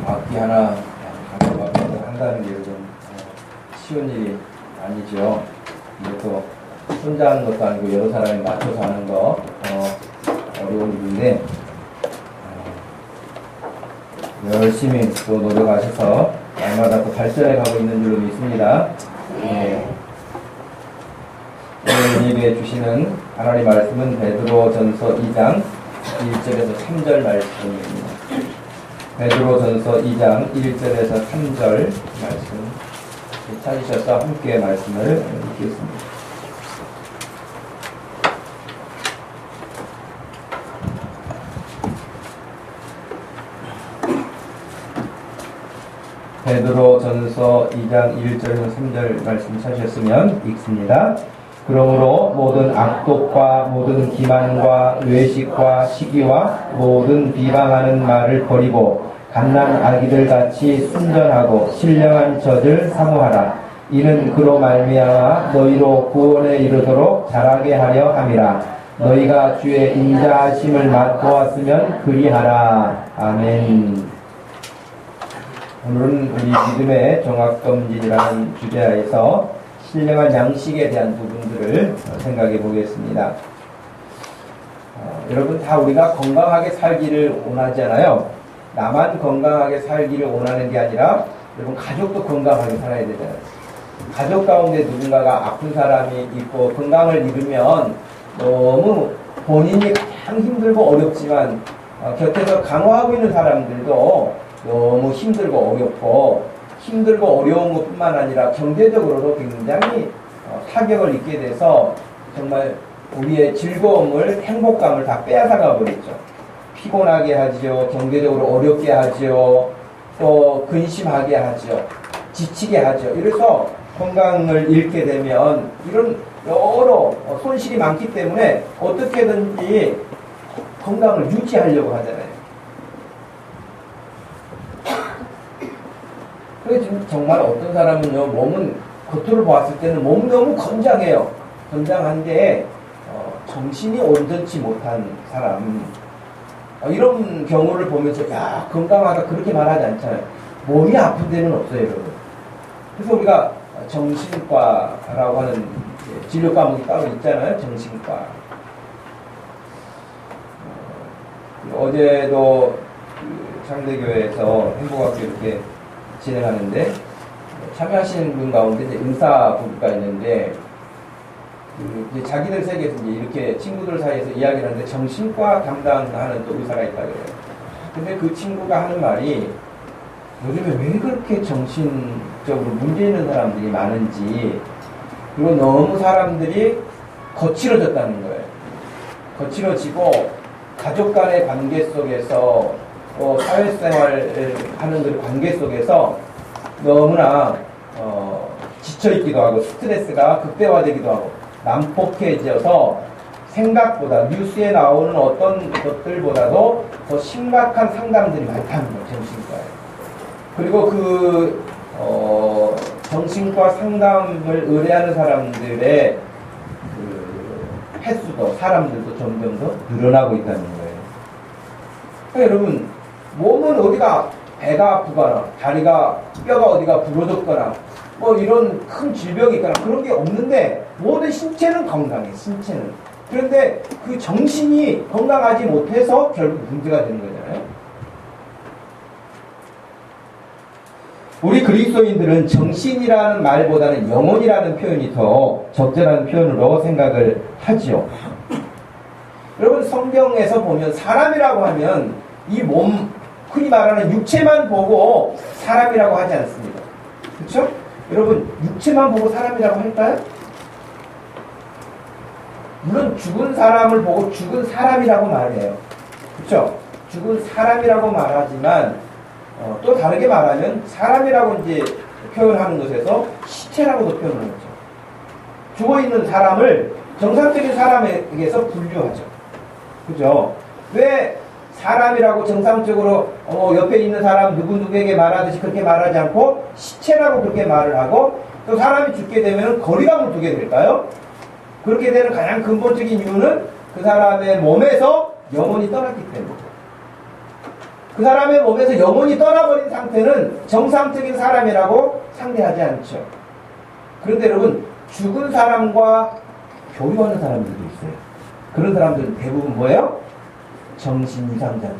악기 하나 한다는 게 좀 쉬운 일이 아니죠. 이것도 혼자 하는 것도 아니고 여러 사람이 맞춰서 하는 거 어려운 일인데 열심히 또 노력하셔서 날마다 또 발전해 가고 있는 줄로 믿습니다. 오늘 예배해 주시는 하나님 말씀은 베드로전서 2장 1절에서 3절 말씀입니다. 베드로전서 2장 1절에서 3절 말씀 찾으셔서 함께 말씀을 읽겠습니다. 베드로전서 2장 1절에서 3절 말씀 찾으셨으면 읽습니다. 그러므로 모든 악독과 모든 기만과 외식과 시기와 모든 비방하는 말을 버리고 갓난 아기들 같이 순전하고 신령한 젖을 사모하라. 이는 그로 말미암아 너희로 구원에 이르도록 자라게 하려 함이라. 너희가 주의 인자하심을 맛보았으면 그리하라. 아멘. 오늘은 우리 믿음의 종합검진이라는 주제하에서 신령한 양식에 대한 부분들을 생각해 보겠습니다. 여러분 다 우리가 건강하게 살기를 원하잖아요. 나만 건강하게 살기를 원하는 게 아니라 여러분 가족도 건강하게 살아야 되잖아요. 가족 가운데 누군가가 아픈 사람이 있고 건강을 잃으면 너무 본인이 가장 힘들고 어렵지만 곁에서 강화하고 있는 사람들도 너무 힘들고 어려운 것뿐만 아니라 경제적으로도 굉장히 타격을 입게 돼서 정말 우리의 즐거움을, 행복감을 다 빼앗아가 버렸죠. 피곤하게 하지요, 경제적으로 어렵게 하지요, 또 근심하게 하지요, 지치게 하죠. 이래서 건강을 잃게 되면 이런 여러 손실이 많기 때문에 어떻게든지 건강을 유지하려고 하잖아요. 그래서 지금 정말 어떤 사람은요, 몸은 겉으로 봤을 때는 몸이 너무 건장해요. 건장한데 정신이 온전치 못한 사람, 이런 경우를 보면서 야, 건강하다 그렇게 말하지 않잖아요. 몸이 아픈 데는 없어요, 여러분. 그래서 우리가 정신과라고 하는 진료 과목이 따로 있잖아요. 정신과. 어제도 창대교회에서 행복학교 이렇게 진행하는데 참여하시는 분 가운데 이제 의사 부부가 있는데 이제 자기들 세계에서 이제 이렇게 친구들 사이에서 이야기를 하는데 정신과 담당하는 또 의사가 있다 그래요. 근데 그 친구가 하는 말이 요즘에 왜 그렇게 정신적으로 문제 있는 사람들이 많은지, 그리고 너무 사람들이 거칠어졌다는 거예요. 거칠어지고 가족 간의 관계 속에서 사회생활을 하는 그 관계 속에서 너무나 지쳐있기도 하고 스트레스가 극대화되기도 하고 난폭해져서 생각보다 뉴스에 나오는 어떤 것들보다도 더 심각한 상담들이 많다는 거예요. 정신과에. 그리고 그 정신과 상담을 의뢰하는 사람들의 그 횟수도, 사람들도 점점 더 늘어나고 있다는 거예요. 그러니까 여러분, 몸은 어디가 배가 아프거나 다리가 뼈가 어디가 부러졌거나 뭐 이런 큰 질병이 있거나 그런 게 없는데 모든 신체는 건강해. 신체는. 그런데 그 정신이 건강하지 못해서 결국 문제가 되는 거잖아요. 우리 그리스도인들은 정신이라는 말보다는 영혼이라는 표현이 더 적절한 표현으로 생각을 하지요. 여러분, 성경에서 보면 사람이라고 하면 이 몸, 흔히 말하는 육체만 보고 사람이라고 하지 않습니다. 그렇죠? 여러분, 육체만 보고 사람이라고 할까요? 물론 죽은 사람을 보고 죽은 사람이라고 말해요. 그렇죠? 죽은 사람이라고 말하지만 또 다르게 말하면 사람이라고 이제 표현하는 것에서 시체라고도 표현하는 거죠. 죽어있는 사람을 정상적인 사람에게서 분류하죠. 그죠? 왜 사람이라고 정상적으로 옆에 있는 사람 누구누구에게 말하듯이 그렇게 말하지 않고 시체라고 그렇게 말을 하고 또 사람이 죽게 되면 거리감을 두게 될까요? 그렇게 되는 가장 근본적인 이유는 그 사람의 몸에서 영혼이 떠났기 때문이죠. 그 사람의 몸에서 영혼이 떠나버린 상태는 정상적인 사람이라고 상대하지 않죠. 그런데 여러분, 죽은 사람과 교류하는 사람들도 있어요. 그런 사람들은 대부분 뭐예요? 정신이상자들이에요.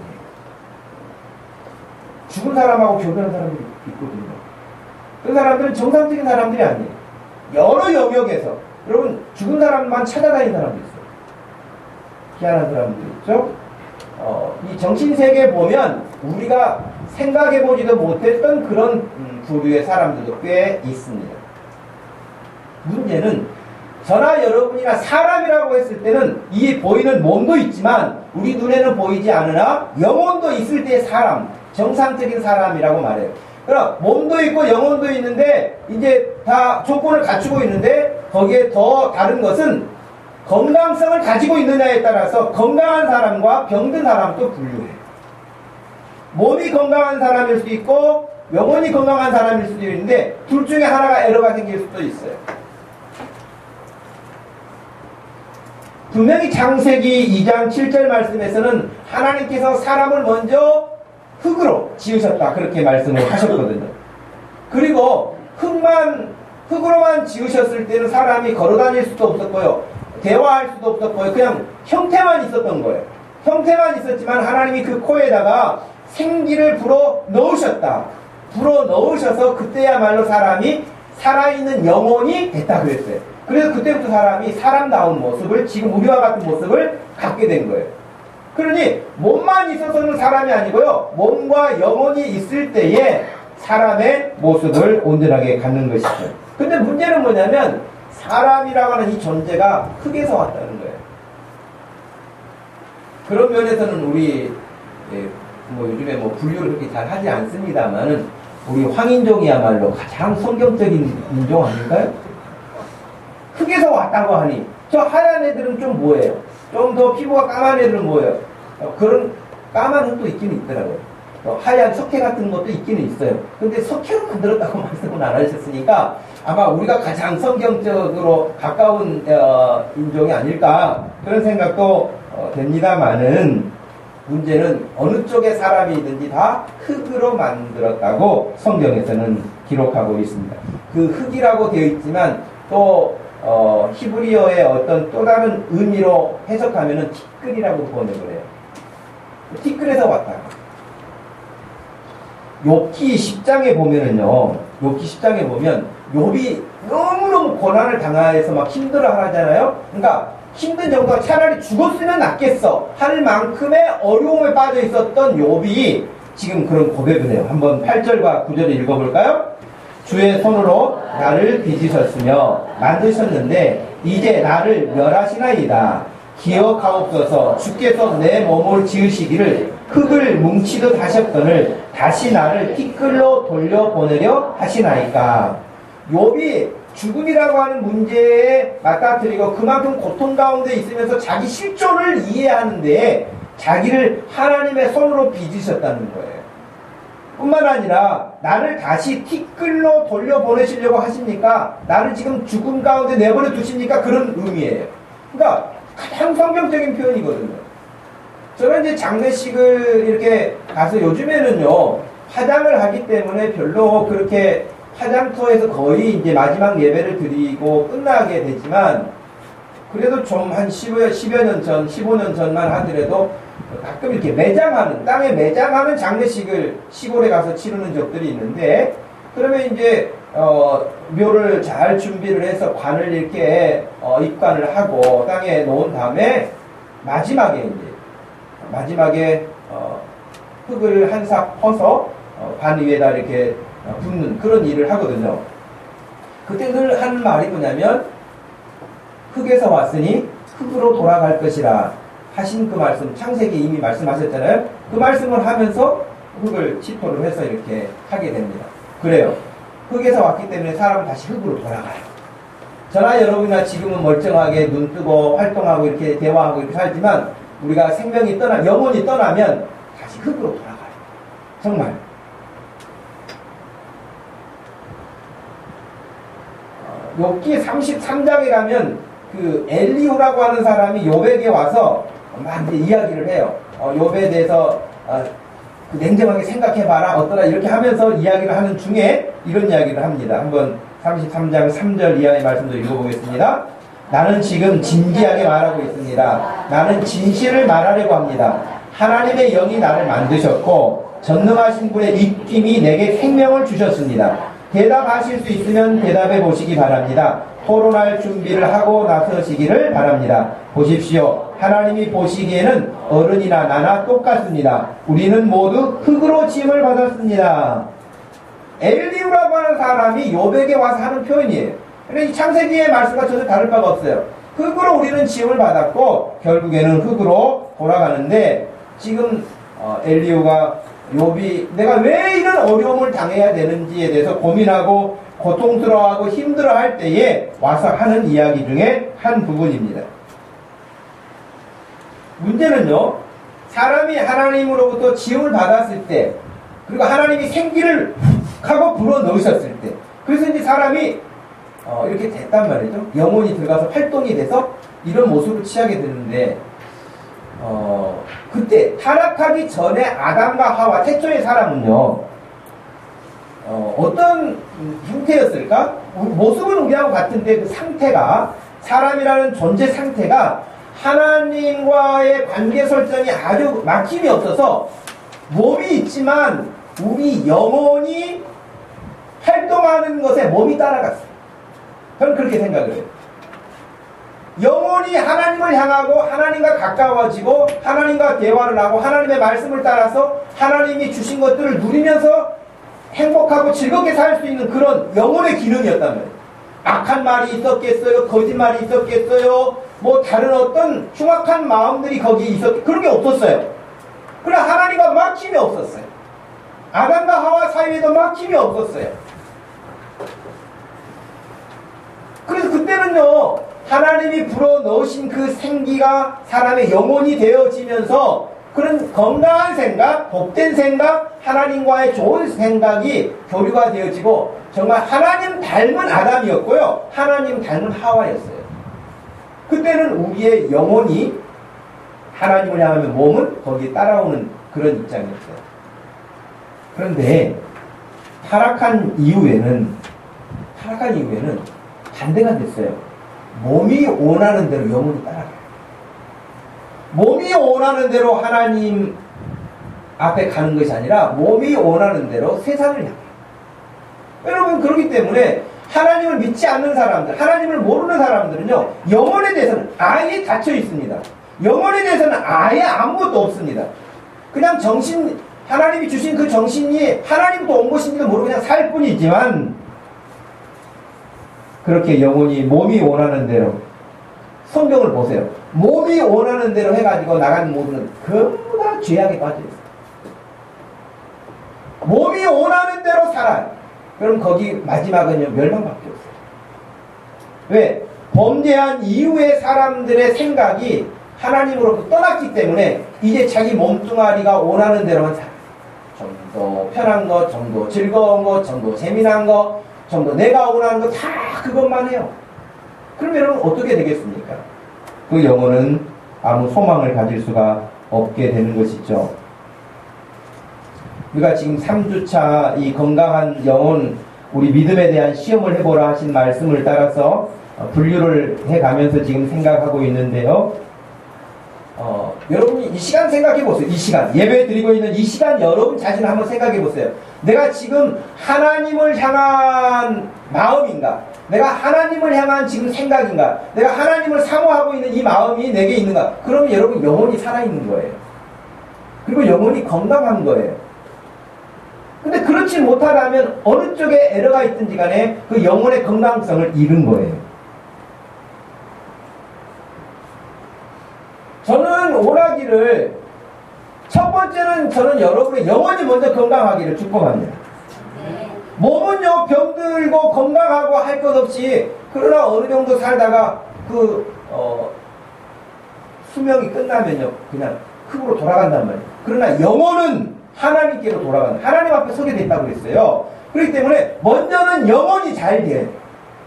죽은 사람하고 교류하는 사람들이 있거든요. 그 사람들은 정상적인 사람들이 아니에요. 여러 영역에서. 여러분, 죽은 사람만 찾아다니는 사람도 있어요. 희한한 사람도 있죠. 이 정신세계에 보면 우리가 생각해보지도 못했던 그런 부류의 사람들도 꽤 있습니다. 문제는 저나 여러분이나 사람이라고 했을 때는 이 보이는 몸도 있지만 우리 눈에는 보이지 않으나 영혼도 있을 때의 사람, 정상적인 사람이라고 말해요. 그럼 몸도 있고 영혼도 있는데 이제 다 조건을 갖추고 있는데 거기에 더 다른 것은 건강성을 가지고 있느냐에 따라서 건강한 사람과 병든 사람도 분류해요. 몸이 건강한 사람일 수도 있고 영혼이 건강한 사람일 수도 있는데 둘 중에 하나가 에러가 생길 수도 있어요. 분명히 창세기 2장 7절 말씀에서는 하나님께서 사람을 먼저 흙으로 지으셨다 그렇게 말씀을 하셨거든요. 그리고 흙으로만 지으셨을 때는 사람이 걸어다닐 수도 없었고요. 대화할 수도 없었고요. 그냥 형태만 있었던 거예요. 형태만 있었지만 하나님이 그 코에다가 생기를 불어 넣으셨다. 불어 넣으셔서 그때야말로 사람이 살아있는 영혼이 됐다 그랬어요. 그래서 그때부터 사람이 사람다운 모습을, 지금 우리와 같은 모습을 갖게 된 거예요. 그러니 몸만 있어서는 사람이 아니고요. 몸과 영혼이 있을 때에 사람의 모습을 온전하게 갖는 것이죠. 근데 문제는 뭐냐면 사람이라고 하는 이 존재가 흙에서 왔다는 거예요. 그런 면에서는 우리 뭐 요즘에 뭐 분류를 그렇게 잘 하지 않습니다만은 우리 황인종이야말로 가장 성경적인 인종 아닐까요? 흙에서 왔다고 하니 저 하얀 애들은 좀 뭐예요? 좀 더 피부가 까만 애들은 뭐예요? 그런 까만 흙도 있기는 있더라고요. 하얀 석회 같은 것도 있기는 있어요. 근데 석회로 만들었다고 말씀은 안 하셨으니까 아마 우리가 가장 성경적으로 가까운 인종이 아닐까 그런 생각도 됩니다만은 문제는 어느 쪽의 사람이든지 다 흙으로 만들었다고 성경에서는 기록하고 있습니다. 그 흙이라고 되어 있지만 또 히브리어의 어떤 또 다른 의미로 해석하면은 티끌이라고 번역을 해요. 티끌에서 왔다. 욥기 10장에 보면은요, 욥기 10장에 보면 욥이 너무너무 고난을 당해서 막 힘들어 하잖아요. 그러니까 힘든 정도가 차라리 죽었으면 낫겠어 할 만큼의 어려움에 빠져 있었던 욥이 지금 그런 고백을 해요. 한번 8절과 9절을 읽어볼까요? 주의 손으로 나를 빚으셨으며 만드셨는데 이제 나를 멸하시나이다. 기억하옵소서. 주께서 내 몸을 지으시기를 흙을 뭉치듯 하셨거늘 다시 나를 티끌로 돌려보내려 하시나이까. 욥이 죽음이라고 하는 문제에 맞닥뜨리고 그만큼 고통 가운데 있으면서 자기 실존을 이해하는데 자기를 하나님의 손으로 빚으셨다는 거예요. 뿐만 아니라 나를 다시 티끌로 돌려보내시려고 하십니까? 나를 지금 죽음 가운데 내버려 두십니까? 그런 의미예요. 그러니까 가장 성경적인 표현이거든요. 저는 이제 장례식을 이렇게 가서 요즘에는요, 화장을 하기 때문에 별로 그렇게 화장 투어에서 거의 이제 마지막 예배를 드리고 끝나게 되지만, 그래도 좀 한 10여 년 전, 15년 전만 하더라도 가끔 이렇게 매장하는, 땅에 매장하는 장례식을 시골에 가서 치르는 적들이 있는데, 그러면 이제, 묘를 잘 준비를 해서 관을 이렇게, 입관을 하고 땅에 놓은 다음에 마지막에 흙을 한 싹 퍼서 관 위에다 이렇게 붓는 그런 일을 하거든요. 그때 늘 하는 말이 뭐냐면 흙에서 왔으니 흙으로 돌아갈 것이라 하신 그 말씀, 창세기 이미 말씀하셨잖아요. 그 말씀을 하면서 흙을 치토를 해서 이렇게 하게 됩니다. 그래요. 흙에서 왔기 때문에 사람은 다시 흙으로 돌아가요. 저나 여러분이나 지금은 멀쩡하게 눈 뜨고 활동하고 이렇게 대화하고 이렇게 살지만 우리가 생명이 영혼이 떠나면 다시 흙으로 돌아가요. 정말. 욥기 33장에 가면 그 엘리후라고 하는 사람이 욥에게 와서 막 이제 이야기를 해요. 욥에 대해서 그 냉정하게 생각해봐라 어떠라 이렇게 하면서 이야기를 하는 중에 이런 이야기를 합니다. 한번 33장 3절 이하의 말씀도 읽어보겠습니다. 나는 지금 진지하게 말하고 있습니다. 나는 진실을 말하려고 합니다. 하나님의 영이 나를 만드셨고 전능하신 분의 입김이 내게 생명을 주셨습니다. 대답하실 수 있으면 대답해 보시기 바랍니다. 토론할 준비를 하고 나서시기를 바랍니다. 보십시오. 하나님이 보시기에는 어른이나 나나 똑같습니다. 우리는 모두 흙으로 지음을 받았습니다. 엘리후라고 하는 사람이 욥에게 와서 하는 표현이에요. 그런데 이 창세기의 말씀과 전혀 다를 바가 없어요. 흙으로 우리는 지음을 받았고 결국에는 흙으로 돌아가는데 지금 엘리후가 욥이 내가 왜 이런 어려움을 당해야 되는지에 대해서 고민하고 고통스러워하고 힘들어할 때에 와서 하는 이야기 중에 한 부분입니다. 문제는요, 사람이 하나님으로부터 지음을 받았을 때 그리고 하나님이 생기를 하고 불어넣으셨을 때 그래서 이제 사람이 이렇게 됐단 말이죠. 영혼이 들어가서 활동이 돼서 이런 모습을 취하게 되는데 그때 타락하기 전에 아담과 하와 태초의 사람은요 어떤 형태였을까? 모습은 우리하고 같은데 그 상태가 사람이라는 존재 상태가 하나님과의 관계 설정이 아주 막힘이 없어서 몸이 있지만 우리 영혼이 활동하는 것에 몸이 따라갔어요. 저는 그렇게 생각을 해요. 영혼이 하나님을 향하고 하나님과 가까워지고 하나님과 대화를 하고 하나님의 말씀을 따라서 하나님이 주신 것들을 누리면서 행복하고 즐겁게 살 수 있는 그런 영혼의 기능이었단 말이에요. 악한 말이 있었겠어요? 거짓말이 있었겠어요? 뭐 다른 어떤 흉악한 마음들이 거기에 그런 게 없었어요. 그러나 하나님과 막힘이 없었어요. 아담과 하와 사이에도 막힘이 없었어요. 그래서 그때 그때는요, 하나님이 불어넣으신 그 생기가 사람의 영혼이 되어지면서 그런 건강한 생각, 복된 생각, 하나님과의 좋은 생각이 교류가 되어지고 정말 하나님 닮은 아담이었고요. 하나님 닮은 하와였어요. 그때는 우리의 영혼이 하나님을 향하면 몸은 거기에 따라오는 그런 입장이었어요. 그런데 타락한 이후에는 반대가 됐어요. 몸이 원하는 대로 영혼이 따라가요. 몸이 원하는 대로 하나님 앞에 가는 것이 아니라 몸이 원하는 대로 세상을 향해요. 여러분, 그렇기 때문에 하나님을 믿지 않는 사람들, 하나님을 모르는 사람들은요, 영혼에 대해서는 아예 닫혀 있습니다. 영혼에 대해서는 아예 아무것도 없습니다. 그냥 하나님이 주신 그 정신이 하나님부터 온 것인지도 모르고 그냥 살 뿐이지만, 그렇게 영혼이 몸이 원하는 대로, 성경을 보세요. 몸이 원하는 대로 해가지고 나가는 모두는 전부 다 죄악에 빠져있어요. 몸이 원하는 대로 살아요. 그럼 거기 마지막은요, 멸망밖에 없어요. 왜? 범죄한 이후의 사람들의 생각이 하나님으로부터 떠났기 때문에 이제 자기 몸뚱아리가 원하는 대로만 살아요. 좀 더 편한 것, 좀 더 즐거운 것, 좀 더 재미난 것, 좀 더 내가 원하는 것 다 그것만 해요. 그럼 여러분 어떻게 되겠습니까? 그 영혼은 아무 소망을 가질 수가 없게 되는 것이죠. 우리가 지금 3주차 이 건강한 영혼, 우리 믿음에 대한 시험을 해보라 하신 말씀을 따라서 분류를 해가면서 지금 생각하고 있는데요. 여러분이 이 시간 생각해 보세요. 이 시간, 예배 드리고 있는 이 시간 여러분 자신을 한번 생각해 보세요. 내가 지금 하나님을 향한 마음인가? 내가 하나님을 향한 지금 생각인가? 내가 하나님을 사모하고 있는 이 마음이 내게 있는가? 그러면 여러분 영혼이 살아있는 거예요. 그리고 영혼이 건강한 거예요. 근데 그렇지 못하다면 어느 쪽에 에러가 있든지 간에 그 영혼의 건강성을 잃은 거예요. 저는 오라기를 첫 번째는 저는 여러분의 영혼이 먼저 건강하기를 축복합니다. 몸은요 병들고 건강하고 할 것 없이 그러나 어느 정도 살다가 수명이 끝나면요 그냥 흙으로 돌아간단 말이에요. 그러나 영혼은 하나님께로 돌아간다. 하나님 앞에 서게 됐다고 그랬어요. 그렇기 때문에 먼저는 영혼이 잘 돼.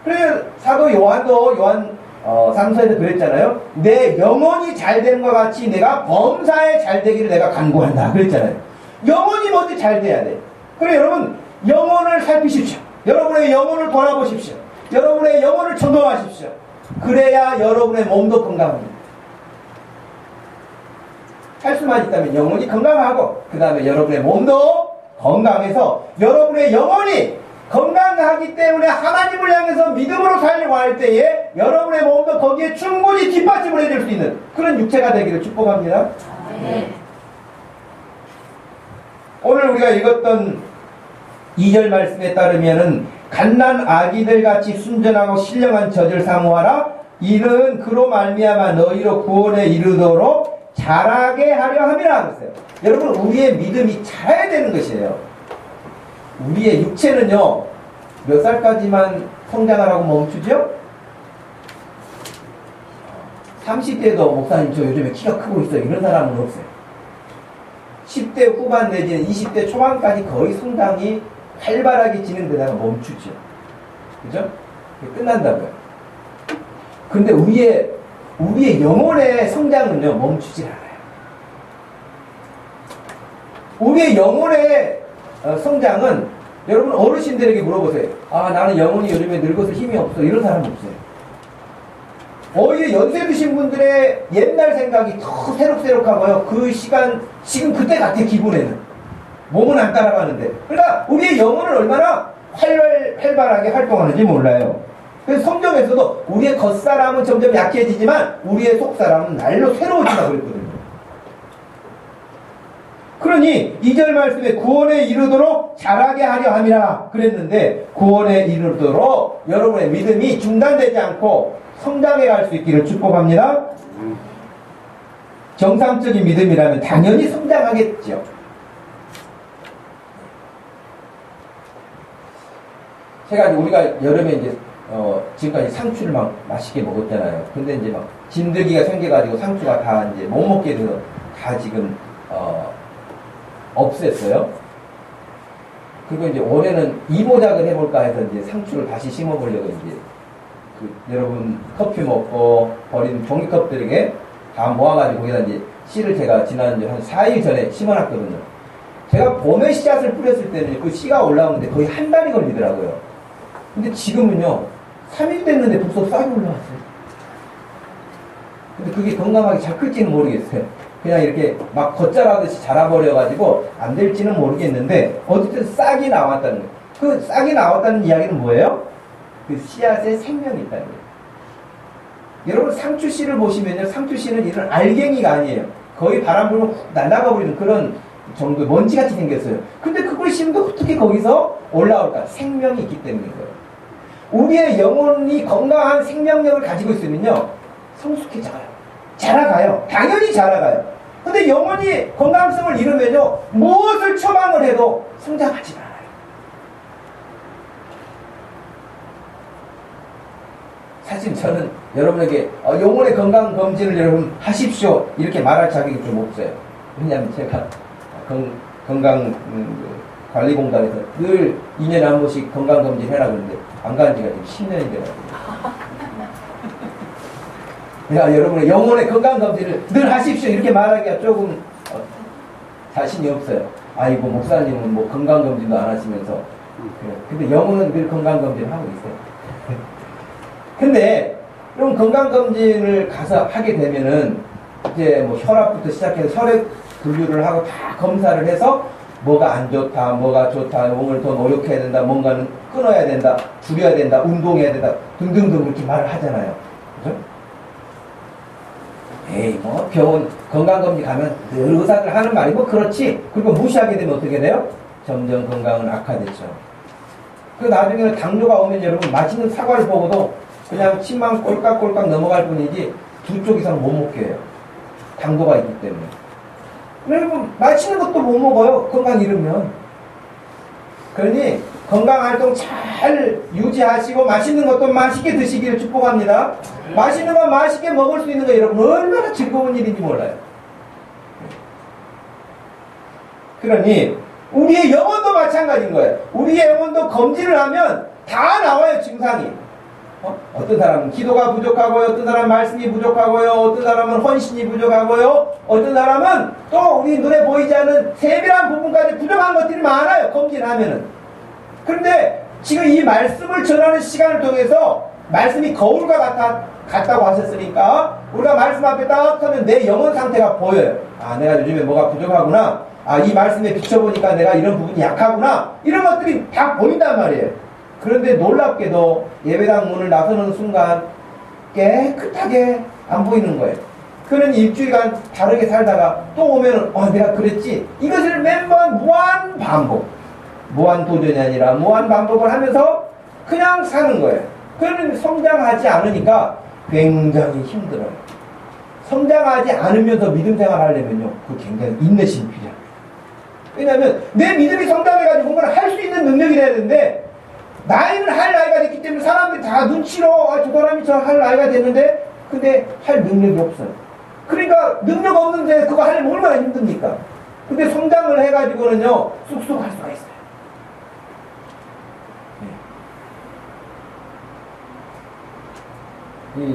그래서 사도 요한도 요한 3서에서 그랬잖아요. 내 영혼이 잘 되는 것 같이 내가 범사에 잘 되기를 내가 간구한다. 그랬잖아요. 영혼이 먼저 잘 돼야 돼. 그래 여러분 영혼을 살피십시오. 여러분의 영혼을 돌아보십시오. 여러분의 영혼을 점검하십시오. 그래야 여러분의 몸도 건강합니다. 할 수만 있다면 영혼이 건강하고 그 다음에 여러분의 몸도 건강해서 여러분의 영혼이 건강하기 때문에 하나님을 향해서 믿음으로 살려고 할 때에 여러분의 몸도 거기에 충분히 뒷받침을 해줄 수 있는 그런 육체가 되기를 축복합니다. 네. 오늘 우리가 읽었던 2절 말씀에 따르면은 갓난 아기들 같이 순전하고 신령한 젖을 사모하라. 이는 그로 말미암아 너희로 구원에 이르도록 자라게 하려 함이라 그랬어요. 여러분 우리의 믿음이 자라야 되는 것이에요. 우리의 육체는요 몇 살까지만 성장하라고 멈추죠? 30대도 목사님 저 요즘에 키가 크고 있어요 이런 사람은 없어요. 10대 후반 내지는 20대 초반까지 거의 성장이 활발하게 진행되다가 멈추죠. 그죠? 끝난다고요. 근데 우리의 영혼의 성장은요 멈추질 않아요. 우리의 영혼의 성장은 여러분 어르신들에게 물어보세요. 아 나는 영혼이 요즘에 늙어서 힘이 없어 이런 사람 없어요. 오히려 연세 드신 분들의 옛날 생각이 더 새록새록하고요. 그 시간 지금 그때 같아 기분에는 몸은 안 따라가는데 그러니까 우리의 영혼은 얼마나 활발하게 활동하는지 몰라요. 그래서 성경에서도 우리의 겉사람은 점점 약해지지만 우리의 속사람은 날로 새로워지라고 그랬거든요. 그러니 2절 말씀에 구원에 이르도록 자라게 하려 함이라 그랬는데 구원에 이르도록 여러분의 믿음이 중단되지 않고 성장해 갈 수 있기를 축복합니다. 정상적인 믿음이라면 당연히 성장하겠죠. 제가 우리가 여름에 이제 지금까지 상추를 막 맛있게 먹었잖아요. 근데 이제 막 진드기가 생겨가지고 상추가 다 이제 못 먹게 돼서 다 지금, 없앴어요. 그리고 이제 올해는 이모작을 해볼까 해서 이제 상추를 다시 심어보려고 이제, 여러분 커피 먹고 버린 종이컵들에게 다 모아가지고 거기다 이제 씨를 제가 지난주 한 4일 전에 심어놨거든요. 제가 봄에 씨앗을 뿌렸을 때는 그 씨가 올라오는데 거의 한 달이 걸리더라고요. 근데 지금은요, 3일 됐는데 벌써 싹이 올라왔어요. 근데 그게 건강하게 잘 클지는 모르겠어요. 그냥 이렇게 막 겉자라듯이 자라버려가지고 안 될지는 모르겠는데, 어쨌든 싹이 나왔다는 거예요. 그 싹이 나왔다는 이야기는 뭐예요? 그 씨앗에 생명이 있다는 거예요. 여러분 상추 씨를 보시면요, 상추 씨는 이런 알갱이가 아니에요. 거의 바람 불면 훅 날아가 버리는 그런 정도 먼지같이 생겼어요. 근데 그걸 심으면 어떻게 거기서 올라올까? 생명이 있기 때문인 거예요. 우리의 영혼이 건강한 생명력을 가지고 있으면요, 성숙해져요. 자라가요. 당연히 자라가요. 근데 영혼이 건강성을 잃으면요, 무엇을 처방을 해도 성장하지 않아요. 사실 저는 여러분에게 영혼의 건강 검진을 여러분 하십시오 이렇게 말할 자격이 좀 없어요. 왜냐하면 제가 건강관리공단에서 늘 2년에 한 번씩 건강검진 해라 그러는데 안 간 지가 지금 10년이 돼가지고 내가 여러분의 영혼의 건강검진을 늘 하십시오 이렇게 말하기가 조금 자신이 없어요. 아이고 목사님은 뭐 건강검진도 안 하시면서 근데 영혼은 늘 건강검진을 하고 있어요. 근데 이런 건강검진을 가서 하게 되면은 이제 뭐 혈압부터 시작해서 혈액 분류를 하고 다 검사를 해서 뭐가 안 좋다, 뭐가 좋다, 몸을 더 노력해야 된다, 뭔가는 끊어야 된다, 줄여야 된다, 운동해야 된다 등등등 이렇게 말을 하잖아요. 그죠? 에이 뭐 병원 건강검진 가면 늘 의사들 하는 말이 뭐 그렇지. 그리고 무시하게 되면 어떻게 돼요? 점점 건강은 악화되죠. 그 나중에는 당뇨가 오면 여러분 맛있는 사과를 보고도 그냥 침만 꼴깍꼴깍 넘어갈 뿐이지 두 쪽 이상 못 먹게 해요. 당도가 있기 때문에. 여러분 맛있는 것도 못 먹어요. 건강 잃으면. 그러니 건강활동 잘 유지하시고 맛있는 것도 맛있게 드시기를 축복합니다. 맛있는 거 맛있게 먹을 수 있는 거 여러분 얼마나 즐거운 일인지 몰라요. 그러니 우리의 영혼도 마찬가지인 거예요. 우리의 영혼도 검진을 하면 다 나와요. 증상이. 어떤 사람은 기도가 부족하고요. 어떤 사람은 말씀이 부족하고요. 어떤 사람은 헌신이 부족하고요. 어떤 사람은 또 우리 눈에 보이지 않는 세밀한 부분까지 부족한 것들이 많아요. 검진하면은. 그런데 지금 이 말씀을 전하는 시간을 통해서 말씀이 거울과 같다고 하셨으니까 우리가 말씀 앞에 딱 서면 내 영혼 상태가 보여요. 아, 내가 요즘에 뭐가 부족하구나. 아, 이 말씀에 비춰보니까 내가 이런 부분이 약하구나. 이런 것들이 다 보인단 말이에요. 그런데 놀랍게도 예배당 문을 나서는 순간 깨끗하게 안 보이는 거예요. 그는 일주일간 다르게 살다가 또 오면은 내가 그랬지. 이것을 매번 무한 반복. 무한 도전이 아니라 무한 반복을 하면서 그냥 사는 거예요. 그는 성장하지 않으니까 굉장히 힘들어요. 성장하지 않으면서 믿음 생활 하려면요, 그 굉장히 인내심이 필요해요. 왜냐하면 내 믿음이 성장해가지고 뭔가를 할 수 있는 능력이 돼야 되는데 나이는 할 나이가 됐기 때문에 사람들이 다 눈치로 저 사람이 저 할 나이가 됐는데 근데 할 능력이 없어요. 그러니까 능력 없는데 그거 하려면 얼마나 힘듭니까? 근데 성장을 해가지고는요 쑥쑥 할 수가 있어요.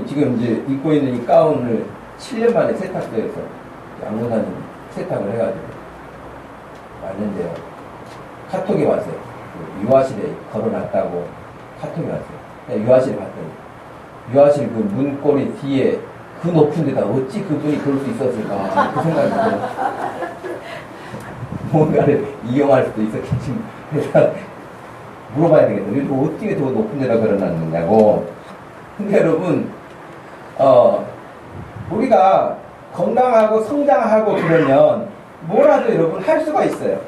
지금 이제 입고 있는 이 가운을 7년 만에 세탁소에서 양모사님 세탁을 해가지고 왔는데요. 카톡이 왔어요. 유아실에 걸어놨다고 카톡이 왔어요. 유아실에 갔더니 유아실 그 문고리 뒤에 그 높은 데다 어찌 그분이 그럴 수 있었을까 그 생각이 들어요. 뭔가를 이용할 수도 있었겠지. 그래서 물어봐야 되겠다. 요즘 어떻게 더 높은 데다 걸어놨느냐고. 근데 여러분 우리가 건강하고 성장하고 그러면 뭐라도 여러분 할 수가 있어요.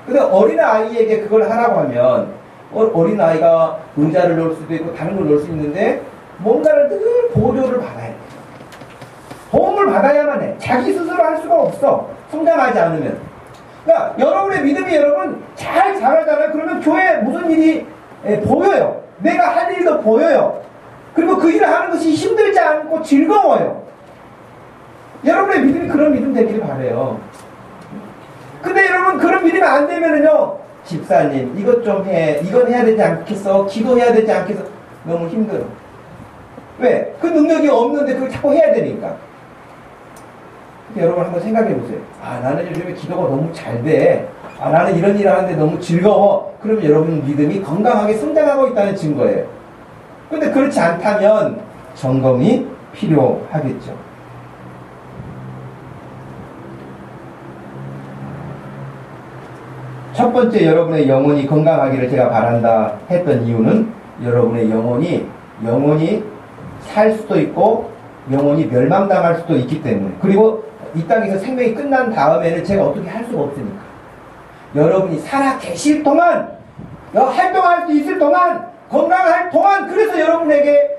근데 어린아이에게 그걸 하라고 하면 어린아이가 의자를 놓을 수도 있고 다른 걸 놓을 수 있는데 뭔가를 늘 보조를 받아야 돼. 도움을 받아야만 해. 자기 스스로 할 수가 없어. 성장하지 않으면. 그러니까 여러분의 믿음이 여러분 잘 자라잖아요. 그러면 교회에 무슨 일이 보여요. 내가 할 일도 보여요. 그리고 그 일을 하는 것이 힘들지 않고 즐거워요. 여러분의 믿음이 그런 믿음 되기를 바라요. 근데 여러분 그런 믿음이 안 되면은요, 집사님 이것 좀 해, 이건 해야 되지 않겠어, 기도해야 되지 않겠어, 너무 힘들어. 왜? 그 능력이 없는데 그걸 자꾸 해야 되니까. 여러분 한번 생각해 보세요. 아, 나는 요즘에 기도가 너무 잘 돼. 아, 나는 이런 일을 하는데 너무 즐거워. 그러면 여러분 믿음이 건강하게 성장하고 있다는 증거예요. 근데 그렇지 않다면 점검이 필요하겠죠. 첫 번째, 여러분의 영혼이 건강하기를 제가 바란다 했던 이유는 여러분의 영혼이 살 수도 있고 영혼이 멸망당할 수도 있기 때문에, 그리고 이 땅에서 생명이 끝난 다음에는 제가 어떻게 할 수가 없으니까. 여러분이 살아 계실 동안, 활동할 수 있을 동안, 건강할 동안, 그래서 여러분에게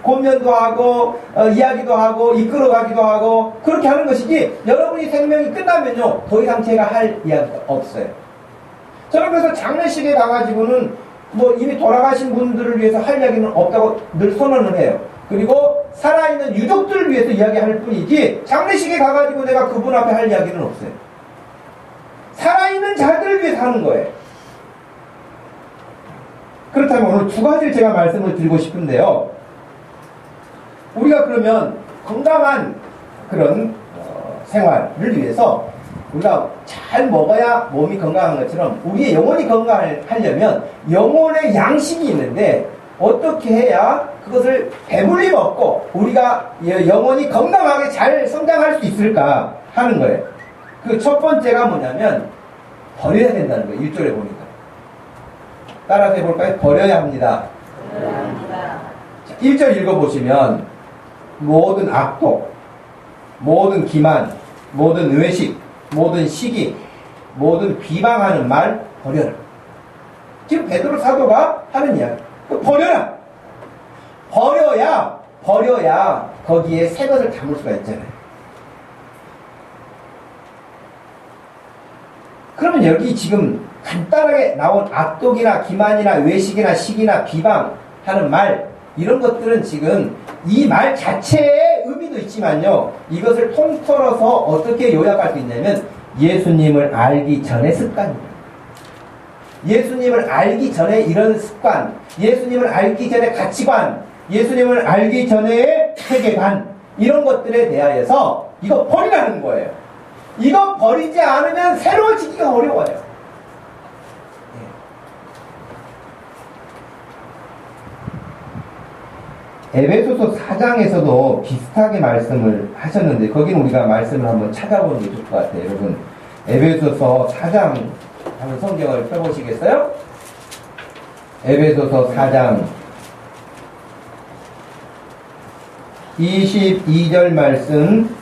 고면도 하고 이야기도 하고 이끌어가기도 하고 그렇게 하는 것이지, 여러분이 생명이 끝나면요 더 이상 제가 할 이야기가 없어요. 저는 그래서 장례식에 가가지고는 뭐 이미 돌아가신 분들을 위해서 할 이야기는 없다고 늘 선언을 해요. 그리고 살아있는 유족들을 위해서 이야기할 뿐이지, 장례식에 가가지고 내가 그분 앞에 할 이야기는 없어요. 살아있는 자들을 위해서 하는 거예요. 그렇다면 오늘 두 가지를 제가 말씀을 드리고 싶은데요. 우리가 그러면 건강한 그런 생활을 위해서 우리가 잘 먹어야 몸이 건강한 것처럼 우리의 영혼이 건강하려면 영혼의 양식이 있는데, 어떻게 해야 그것을 배불리 먹고 우리가 영혼이 건강하게 잘 성장할 수 있을까 하는 거예요. 그 첫 번째가 뭐냐면 버려야 된다는 거예요. 1절에 보니까. 따라서 해볼까요? 버려야 합니다. 1절 읽어보시면 모든 악독, 모든 기만, 모든 외식, 모든 시기, 모든 비방하는 말 버려라. 지금 베드로 사도가 하는 이야기. 버려라. 버려야 거기에 새 것을 담을 수가 있잖아요. 그러면 여기 지금 간단하게 나온 악독이나 기만이나 외식이나 시기나 비방하는 말, 이런 것들은 지금 이 말 자체의 의미도 있지만요, 이것을 통틀어서 어떻게 요약할 수 있냐면 예수님을 알기 전의 습관입니다. 예수님을 알기 전에 이런 습관, 예수님을 알기 전에 가치관, 예수님을 알기 전에 세계관, 이런 것들에 대하여서 이거 버리라는 거예요. 이거 버리지 않으면 새로워지기가 어려워요. 에베소서 4장에서도 비슷하게 말씀을 하셨는데, 거기는 우리가 말씀을 한번 찾아보는 게 좋을 것 같아요. 여러분, 에베소서 4장 한번 성경을 펴보시겠어요? 에베소서 4장 22절 말씀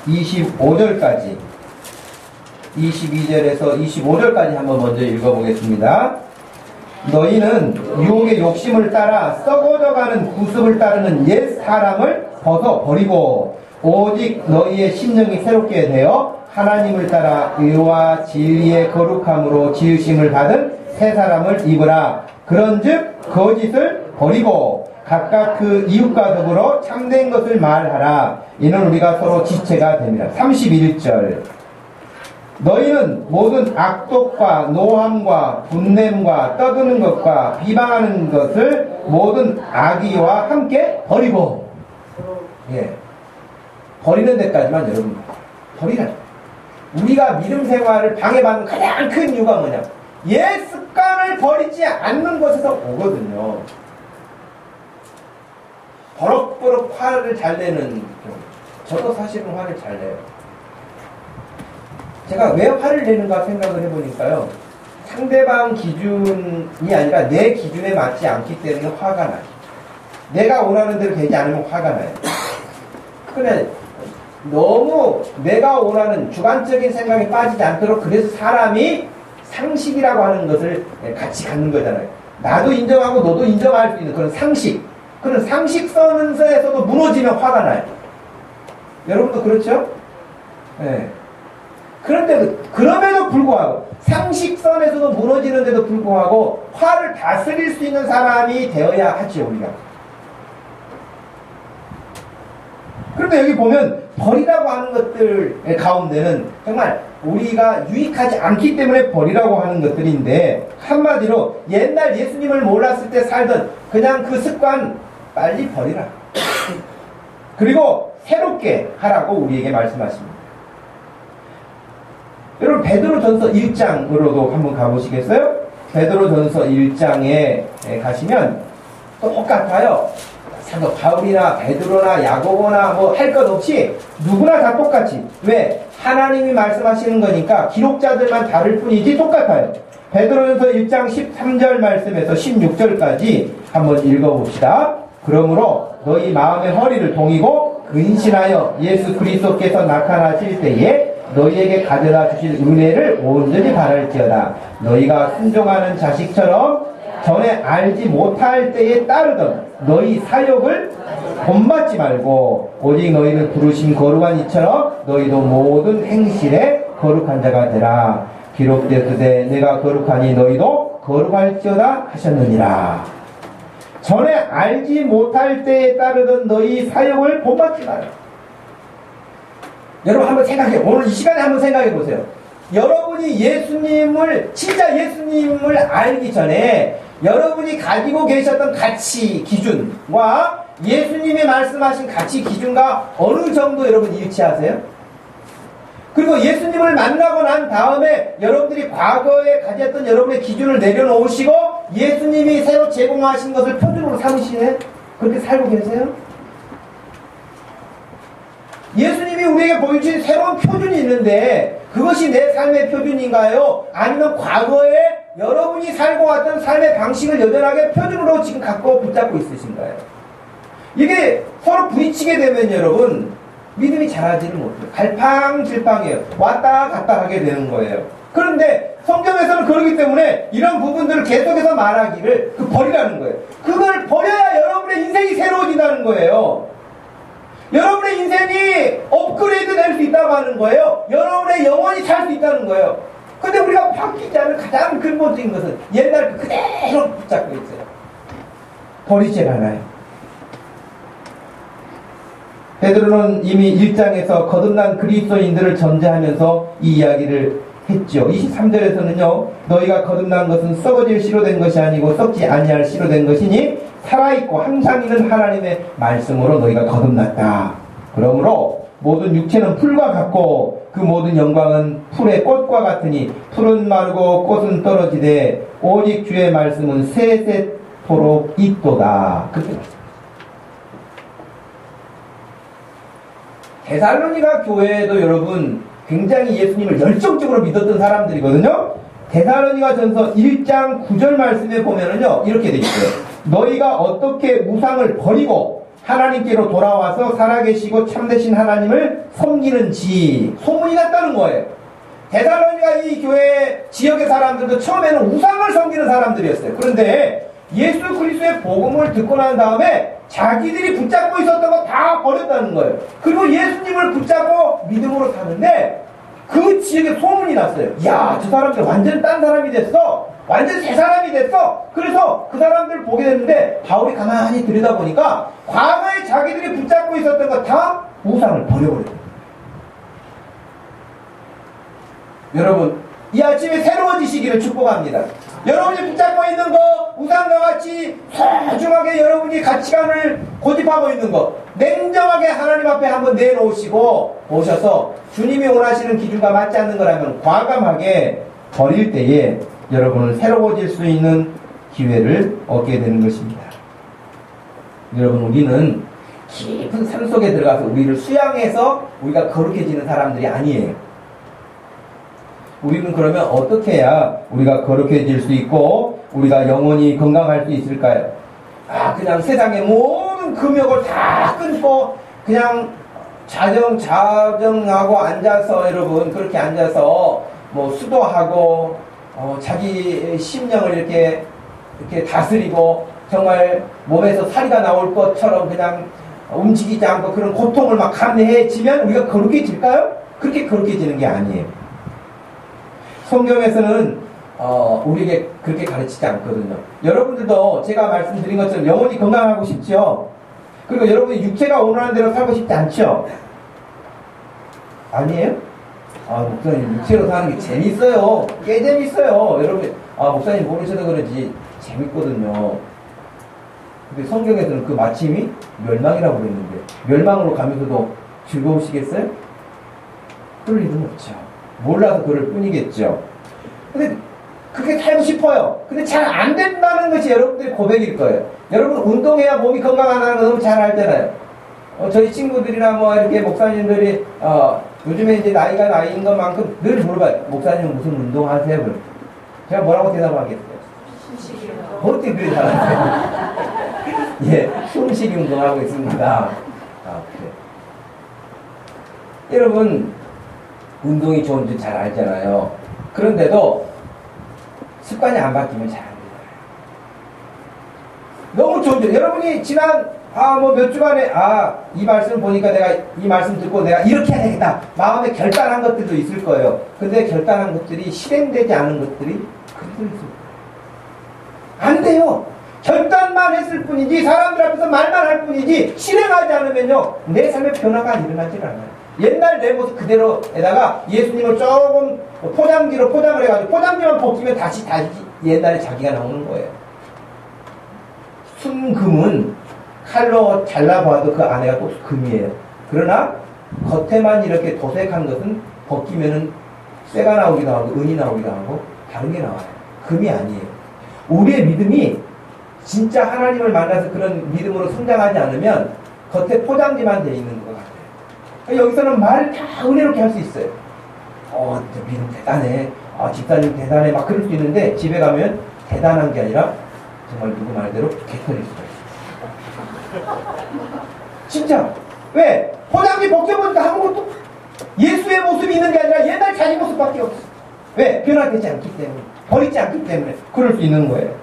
25절까지, 22절에서 25절까지 한번 먼저 읽어보겠습니다. 너희는 유혹의 욕심을 따라 썩어져가는 구습을 따르는 옛 사람을 벗어버리고 오직 너희의 심령이 새롭게 되어 하나님을 따라 의와 진리의 거룩함으로 지으심을 받은 새 사람을 입으라. 그런즉 거짓을 버리고 각각 그 이웃과 더불어 참된 것을 말하라. 이는 우리가 서로 지체가 됩니다. 31절. 너희는 모든 악독과 노함과 분냄과 떠드는 것과 비방하는 것을 모든 악의와 함께 버리고, 버리는 데까지만 여러분 버리라. 우리가 믿음 생활을 방해받는 가장 큰 이유가 뭐냐? 옛 습관을 버리지 않는 것에서 오거든요. 버럭버럭 화를 잘 내는 경우. 저도 사실은 화를 잘 내요. 제가 왜 화를 내는가 생각을 해보니까요, 상대방 기준이 아니라 내 기준에 맞지 않기 때문에 화가 나요. 내가 원하는 대로 되지 않으면 화가 나요. 그래, 너무 내가 원하는 주관적인 생각에 빠지지 않도록, 그래서 사람이 상식이라고 하는 것을 같이 갖는 거잖아요. 나도 인정하고 너도 인정할 수 있는 그런 상식, 그런 상식선에서도 무너지면 화가 나요. 여러분도 그렇죠? 네. 그럼에도 불구하고 상식선에서도 무너지는데도 불구하고 화를 다스릴 수 있는 사람이 되어야 하죠, 우리가. 그런데 여기 보면 버리라고 하는 것들 가운데는 정말 우리가 유익하지 않기 때문에 버리라고 하는 것들인데, 한마디로 옛날 예수님을 몰랐을 때 살던 그냥 그 습관 빨리 버리라. 그리고 새롭게 하라고 우리에게 말씀하십니다. 여러분, 베드로전서 1장으로도 한번 가보시겠어요? 베드로전서 1장에 가시면 똑같아요. 사도 바울이나 베드로나 야고보나 뭐 할 것 없이 누구나 다 똑같이. 왜? 하나님이 말씀하시는 거니까 기록자들만 다를 뿐이지 똑같아요. 베드로전서 1장 13절 말씀에서 16절까지 한번 읽어봅시다. 그러므로 너희 마음의 허리를 동이고 근신하여 예수 그리스도께서 나타나실 때에 너희에게 가져다 주실 은혜를 온전히 바랄지어다. 너희가 순종하는 자식처럼 전에 알지 못할 때에 따르던 너희 사욕을 본받지 말고 오직 너희를 부르신 거룩한 이처럼 너희도 모든 행실에 거룩한 자가 되라. 기록되었으되 내가 거룩하니 너희도 거룩할지어다 하셨느니라. 전에 알지 못할 때에 따르던 너희 사욕을 본받지 마라. 여러분 한번 생각해. 오늘 이 시간에 한번 생각해 보세요. 여러분이 진짜 예수님을 알기 전에 여러분이 가지고 계셨던 가치 기준과 예수님이 말씀하신 가치 기준과 어느 정도 여러분 일치하세요? 그리고 예수님을 만나고 난 다음에 여러분들이 과거에 가졌던 여러분의 기준을 내려놓으시고 예수님이 새로 제공하신 것을 표준으로 삼으시네? 그렇게 살고 계세요? 예수님이 우리에게 보여주신 새로운 표준이 있는데 그것이 내 삶의 표준인가요? 아니면 과거에 여러분이 살고 왔던 삶의 방식을 여전하게 표준으로 지금 갖고 붙잡고 있으신가요? 이게 서로 부딪히게 되면 여러분 믿음이 자라지를 못해요. 갈팡질팡해요. 왔다 갔다 하게 되는 거예요. 그런데 성경에서는 그러기 때문에 이런 부분들을 계속해서 말하기를 버리라는 거예요. 그걸 버려야 여러분의 인생이 새로워진다는 거예요. 여러분의 인생이 업그레이드 될 수 있다고 하는 거예요. 여러분의 영혼이 살 수 있다는 거예요. 근데 우리가 바뀌지 않은 가장 근본적인 것은 옛날 그대로 붙잡고 있어요. 버리질 않아요. 베드로는 이미 1장에서 거듭난 그리스도인들을 전제하면서 이 이야기를 했죠. 23절에서는요. 너희가 거듭난 것은 썩어질 씨로 된 것이 아니고 썩지 아니할 씨로 된 것이니 살아있고 항상 있는 하나님의 말씀으로 너희가 거듭났다. 그러므로 모든 육체는 풀과 같고 그 모든 영광은 풀의 꽃과 같으니 풀은 마르고 꽃은 떨어지되 오직 주의 말씀은 세세토록 있도다. 그렇게 말씀. 데살로니가 교회에도 여러분 굉장히 예수님을 열정적으로 믿었던 사람들이거든요. 데살로니가 전서 1장 9절 말씀에 보면은요 이렇게 되어 있어요. 너희가 어떻게 우상을 버리고 하나님께로 돌아와서 살아계시고 참되신 하나님을 섬기는지 소문이 났다는 거예요. 데살로니가 이 교회 지역의 사람들도 처음에는 우상을 섬기는 사람들이었어요. 그런데 예수 그리스도의 복음을 듣고 난 다음에 자기들이 붙잡고 있었던 거 다 버렸다는 거예요. 그리고 예수님을 붙잡고 믿음으로 사는데 그 지역에 소문이 났어요. 이야, 저 사람들 완전 딴 사람이 됐어. 완전 새 사람이 됐어. 그래서 그 사람들을 보게 됐는데 바울이 가만히 들여다보니까 과거에 자기들이 붙잡고 있었던 거 다 우상을 버려버렸어요. 여러분, 이 아침에 새로워지시기를 축복합니다. 여러분이 붙잡고 있는 거, 우상과 같이 소중하게 여러분이 가치관을 고집하고 있는 거, 냉정하게 하나님 앞에 한번 내놓으시고 오셔서 주님이 원하시는 기준과 맞지 않는 거라면 과감하게 버릴 때에 여러분은 새로워질 수 있는 기회를 얻게 되는 것입니다. 여러분, 우리는 깊은 삶 속에 들어가서 우리를 수양해서 우리가 거룩해지는 사람들이 아니에요. 우리는 그러면 어떻게 해야 우리가 거룩해질 수 있고 우리가 영원히 건강할 수 있을까요? 그냥 세상의 모든 금욕을 다 끊고 그냥 자정하고 앉아서 여러분 그렇게 앉아서 뭐 수도하고 자기 심령을 이렇게 다스리고 정말 몸에서 살이가 나올 것처럼 그냥 움직이지 않고 그런 고통을 막 감내해지면 우리가 거룩해질까요? 그렇게 거룩해지는 게 아니에요. 성경에서는 우리에게 그렇게 가르치지 않거든요. 여러분들도 제가 말씀드린 것처럼 영혼이 건강하고 싶죠? 그리고 여러분이 육체가 원하는 대로 살고 싶지 않죠? 아니에요? 목사님, 육체로 사는 게 재밌어요. 꽤 재밌어요. 여러분, 목사님 모르셔서 그러지 재밌거든요. 근데 성경에서는 그 마침이 멸망이라고 그랬는데, 멸망으로 가면서도 즐거우시겠어요? 그럴 일은 없죠. 몰라서 그럴 뿐이겠죠. 근데 그게 살고 싶어요. 근데 잘 안 된다는 것이 여러분들의 고백일 거예요. 여러분 운동해야 몸이 건강하다는 거 너무 잘 알잖아요. 저희 친구들이나 뭐 이렇게 목사님들이 요즘에 이제 나이가 나이인 것만큼 늘 물어봐요. 목사님 무슨 운동하세요? 그럼 제가 뭐라고 대답하겠어요? 숨쉬기 운동. 어떻게 그래 잘하세요? 예, 숨쉬기 운동하고 있습니다. 그래. 여러분 운동이 좋은지 잘 알잖아요. 그런데도 습관이 안 바뀌면 잘 안 돼요. 너무 좋은데 여러분이 지난 몇 주간에 이 말씀 보니까 내가 이 말씀 듣고 내가 이렇게 해야 되겠다 마음에 결단한 것들도 있을 거예요. 근데 결단한 것들이 실행되지 않은 것들이 그대로 있을 거예요. 안 돼요. 결단만 했을 뿐이지 사람들 앞에서 말만 할 뿐이지 실행하지 않으면요 내 삶의 변화가 일어나질 않아요. 옛날 내 모습 그대로에다가 예수님을 조금 포장지로 포장을 해가지고 포장지만 벗기면 다시 옛날에 자기가 나오는 거예요. 순금은 칼로 잘라봐도 그 안에가 또 금이에요. 그러나 겉에만 이렇게 도색한 것은 벗기면은 쇠가 나오기도 하고 은이 나오기도 하고 다른 게 나와요. 금이 아니에요. 우리의 믿음이 진짜 하나님을 만나서 그런 믿음으로 성장하지 않으면 겉에 포장지만 돼 있는 것 같아요. 여기서는 말을 다 은혜롭게 할 수 있어요. 믿음 대단해. 집사님 대단해. 막 그럴 수 있는데 집에 가면 대단한 게 아니라 정말 누구 말대로 개털일 수가 있어요. 진짜. 왜? 포장지 벗겨보니까 아무것도 예수의 모습이 있는 게 아니라 옛날 자기 모습밖에 없어. 왜? 변화되지 않기 때문에. 버리지 않기 때문에 그럴 수 있는 거예요.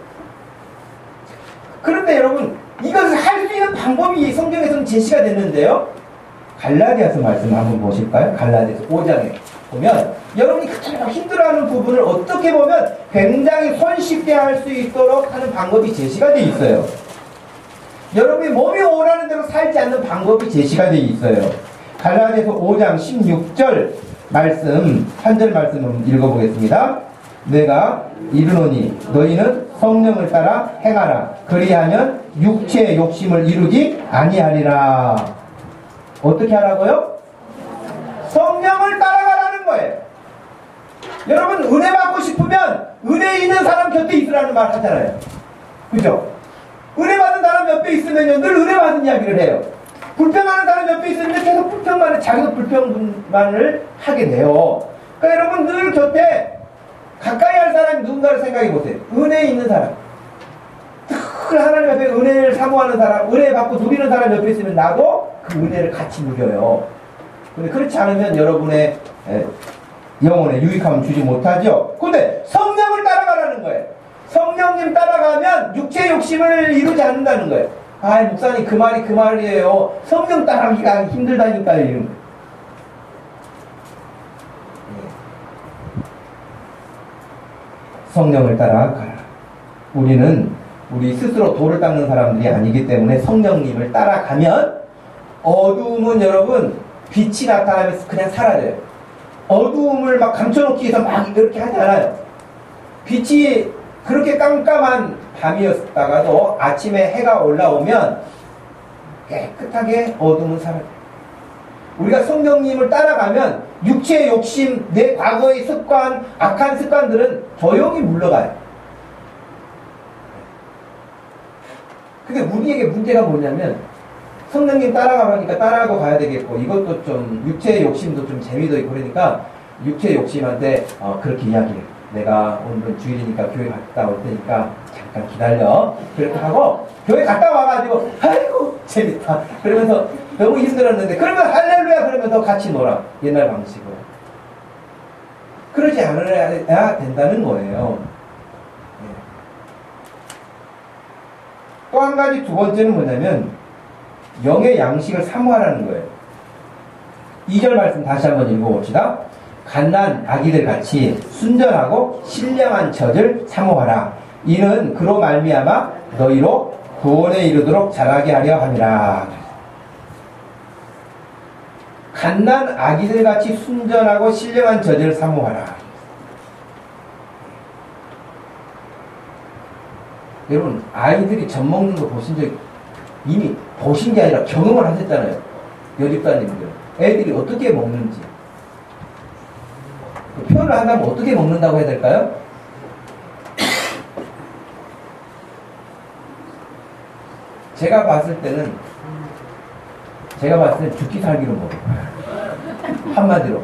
그런데 여러분 이것을 할 수 있는 방법이 성경에서는 제시가 됐는데요. 갈라디아서 말씀 한번 보실까요? 갈라디아서 5장에 보면 여러분이 그처럼 힘들어하는 부분을 어떻게 보면 굉장히 손쉽게 할 수 있도록 하는 방법이 제시가 되어 있어요. 여러분이 몸이 원하는 대로 살지 않는 방법이 제시가 되어 있어요. 갈라디아서 5장 16절 말씀 한 절 말씀 한번 읽어보겠습니다. 내가 이르노니 너희는 성령을 따라 행하라. 그리하면 육체의 욕심을 이루지 아니하리라. 어떻게 하라고요? 성령을 따라가라는 거예요. 여러분 은혜 받고 싶으면 은혜 있는 사람 곁에 있으라는 말 하잖아요. 그죠? 은혜 받은 사람 옆에 있으면요 늘 은혜 받은 이야기를 해요. 불평하는 사람 옆에 있으면 계속 불평만을 자기도 불평만을 하게 돼요. 그러니까 여러분 늘 곁에 가까이 할 사람이 누군가를 생각해 보세요. 은혜 있는 사람, 늘 하나님 앞에 은혜를 사모하는 사람, 은혜 받고 누리는 사람 옆에 있으면 나도 그 은혜를 같이 누려요. 근데 그렇지 않으면 여러분의 영혼에 유익함을 주지 못하죠. 근데 성령을 따라가라는 거예요. 성령님 따라가면 육체의 욕심을 이루지 않는다는 거예요. 목사님 그 말이 그 말이에요. 성령 따라가기가 힘들다니까요. 성령을 따라가라. 우리는 우리 스스로 돌을 닦는 사람들이 아니기 때문에 성령님을 따라가면 어두움은 여러분 빛이 나타나면서 그냥 사라져요. 어두움을 막 감춰놓기 위해서 막 이렇게 하지 않아요. 빛이 그렇게 깜깜한 밤이었다가도 아침에 해가 올라오면 깨끗하게 어둠은 사라져요. 우리가 성령님을 따라가면 육체의 욕심, 내 과거의 습관, 악한 습관들은 조용히 물러가요. 근데 우리에게 문제가 뭐냐면 성령님 따라가니까 따라가고 가야 되겠고 이것도 좀 육체의 욕심도 좀 재미도 있고 그러니까 육체의 욕심한테 그렇게 이야기해요. 내가 오늘은 주일이니까 교회 갔다 올 테니까 잠깐 기다려. 그렇게 하고 교회 갔다 와가지고 아이고 재밌다. 그러면서 너무 힘들었는데 그러면 할렐루야 그러면서 같이 놀아. 옛날 방식으로. 그러지 않아야 된다는 거예요. 또 한 가지 두 번째는 뭐냐면 영의 양식을 사모하라는 거예요. 2절 말씀 다시 한번 읽어봅시다. 갓난 아기들 같이 순전하고 신령한 젖을 사모하라. 이는 그로 말미암아 너희로 구원에 이르도록 자라게 하려 함이라. 갓난 아기들 같이 순전하고 신령한 젖을 사모하라. 여러분, 아이들이 젖 먹는 거 보신 적 이미 보신 게 아니라 경험을 하셨잖아요. 여집사님들. 애들이 어떻게 먹는지. 표현을 한다면 어떻게 먹는다고 해야 될까요? 제가 봤을 때는 죽기 살기로 먹어요. 한마디로.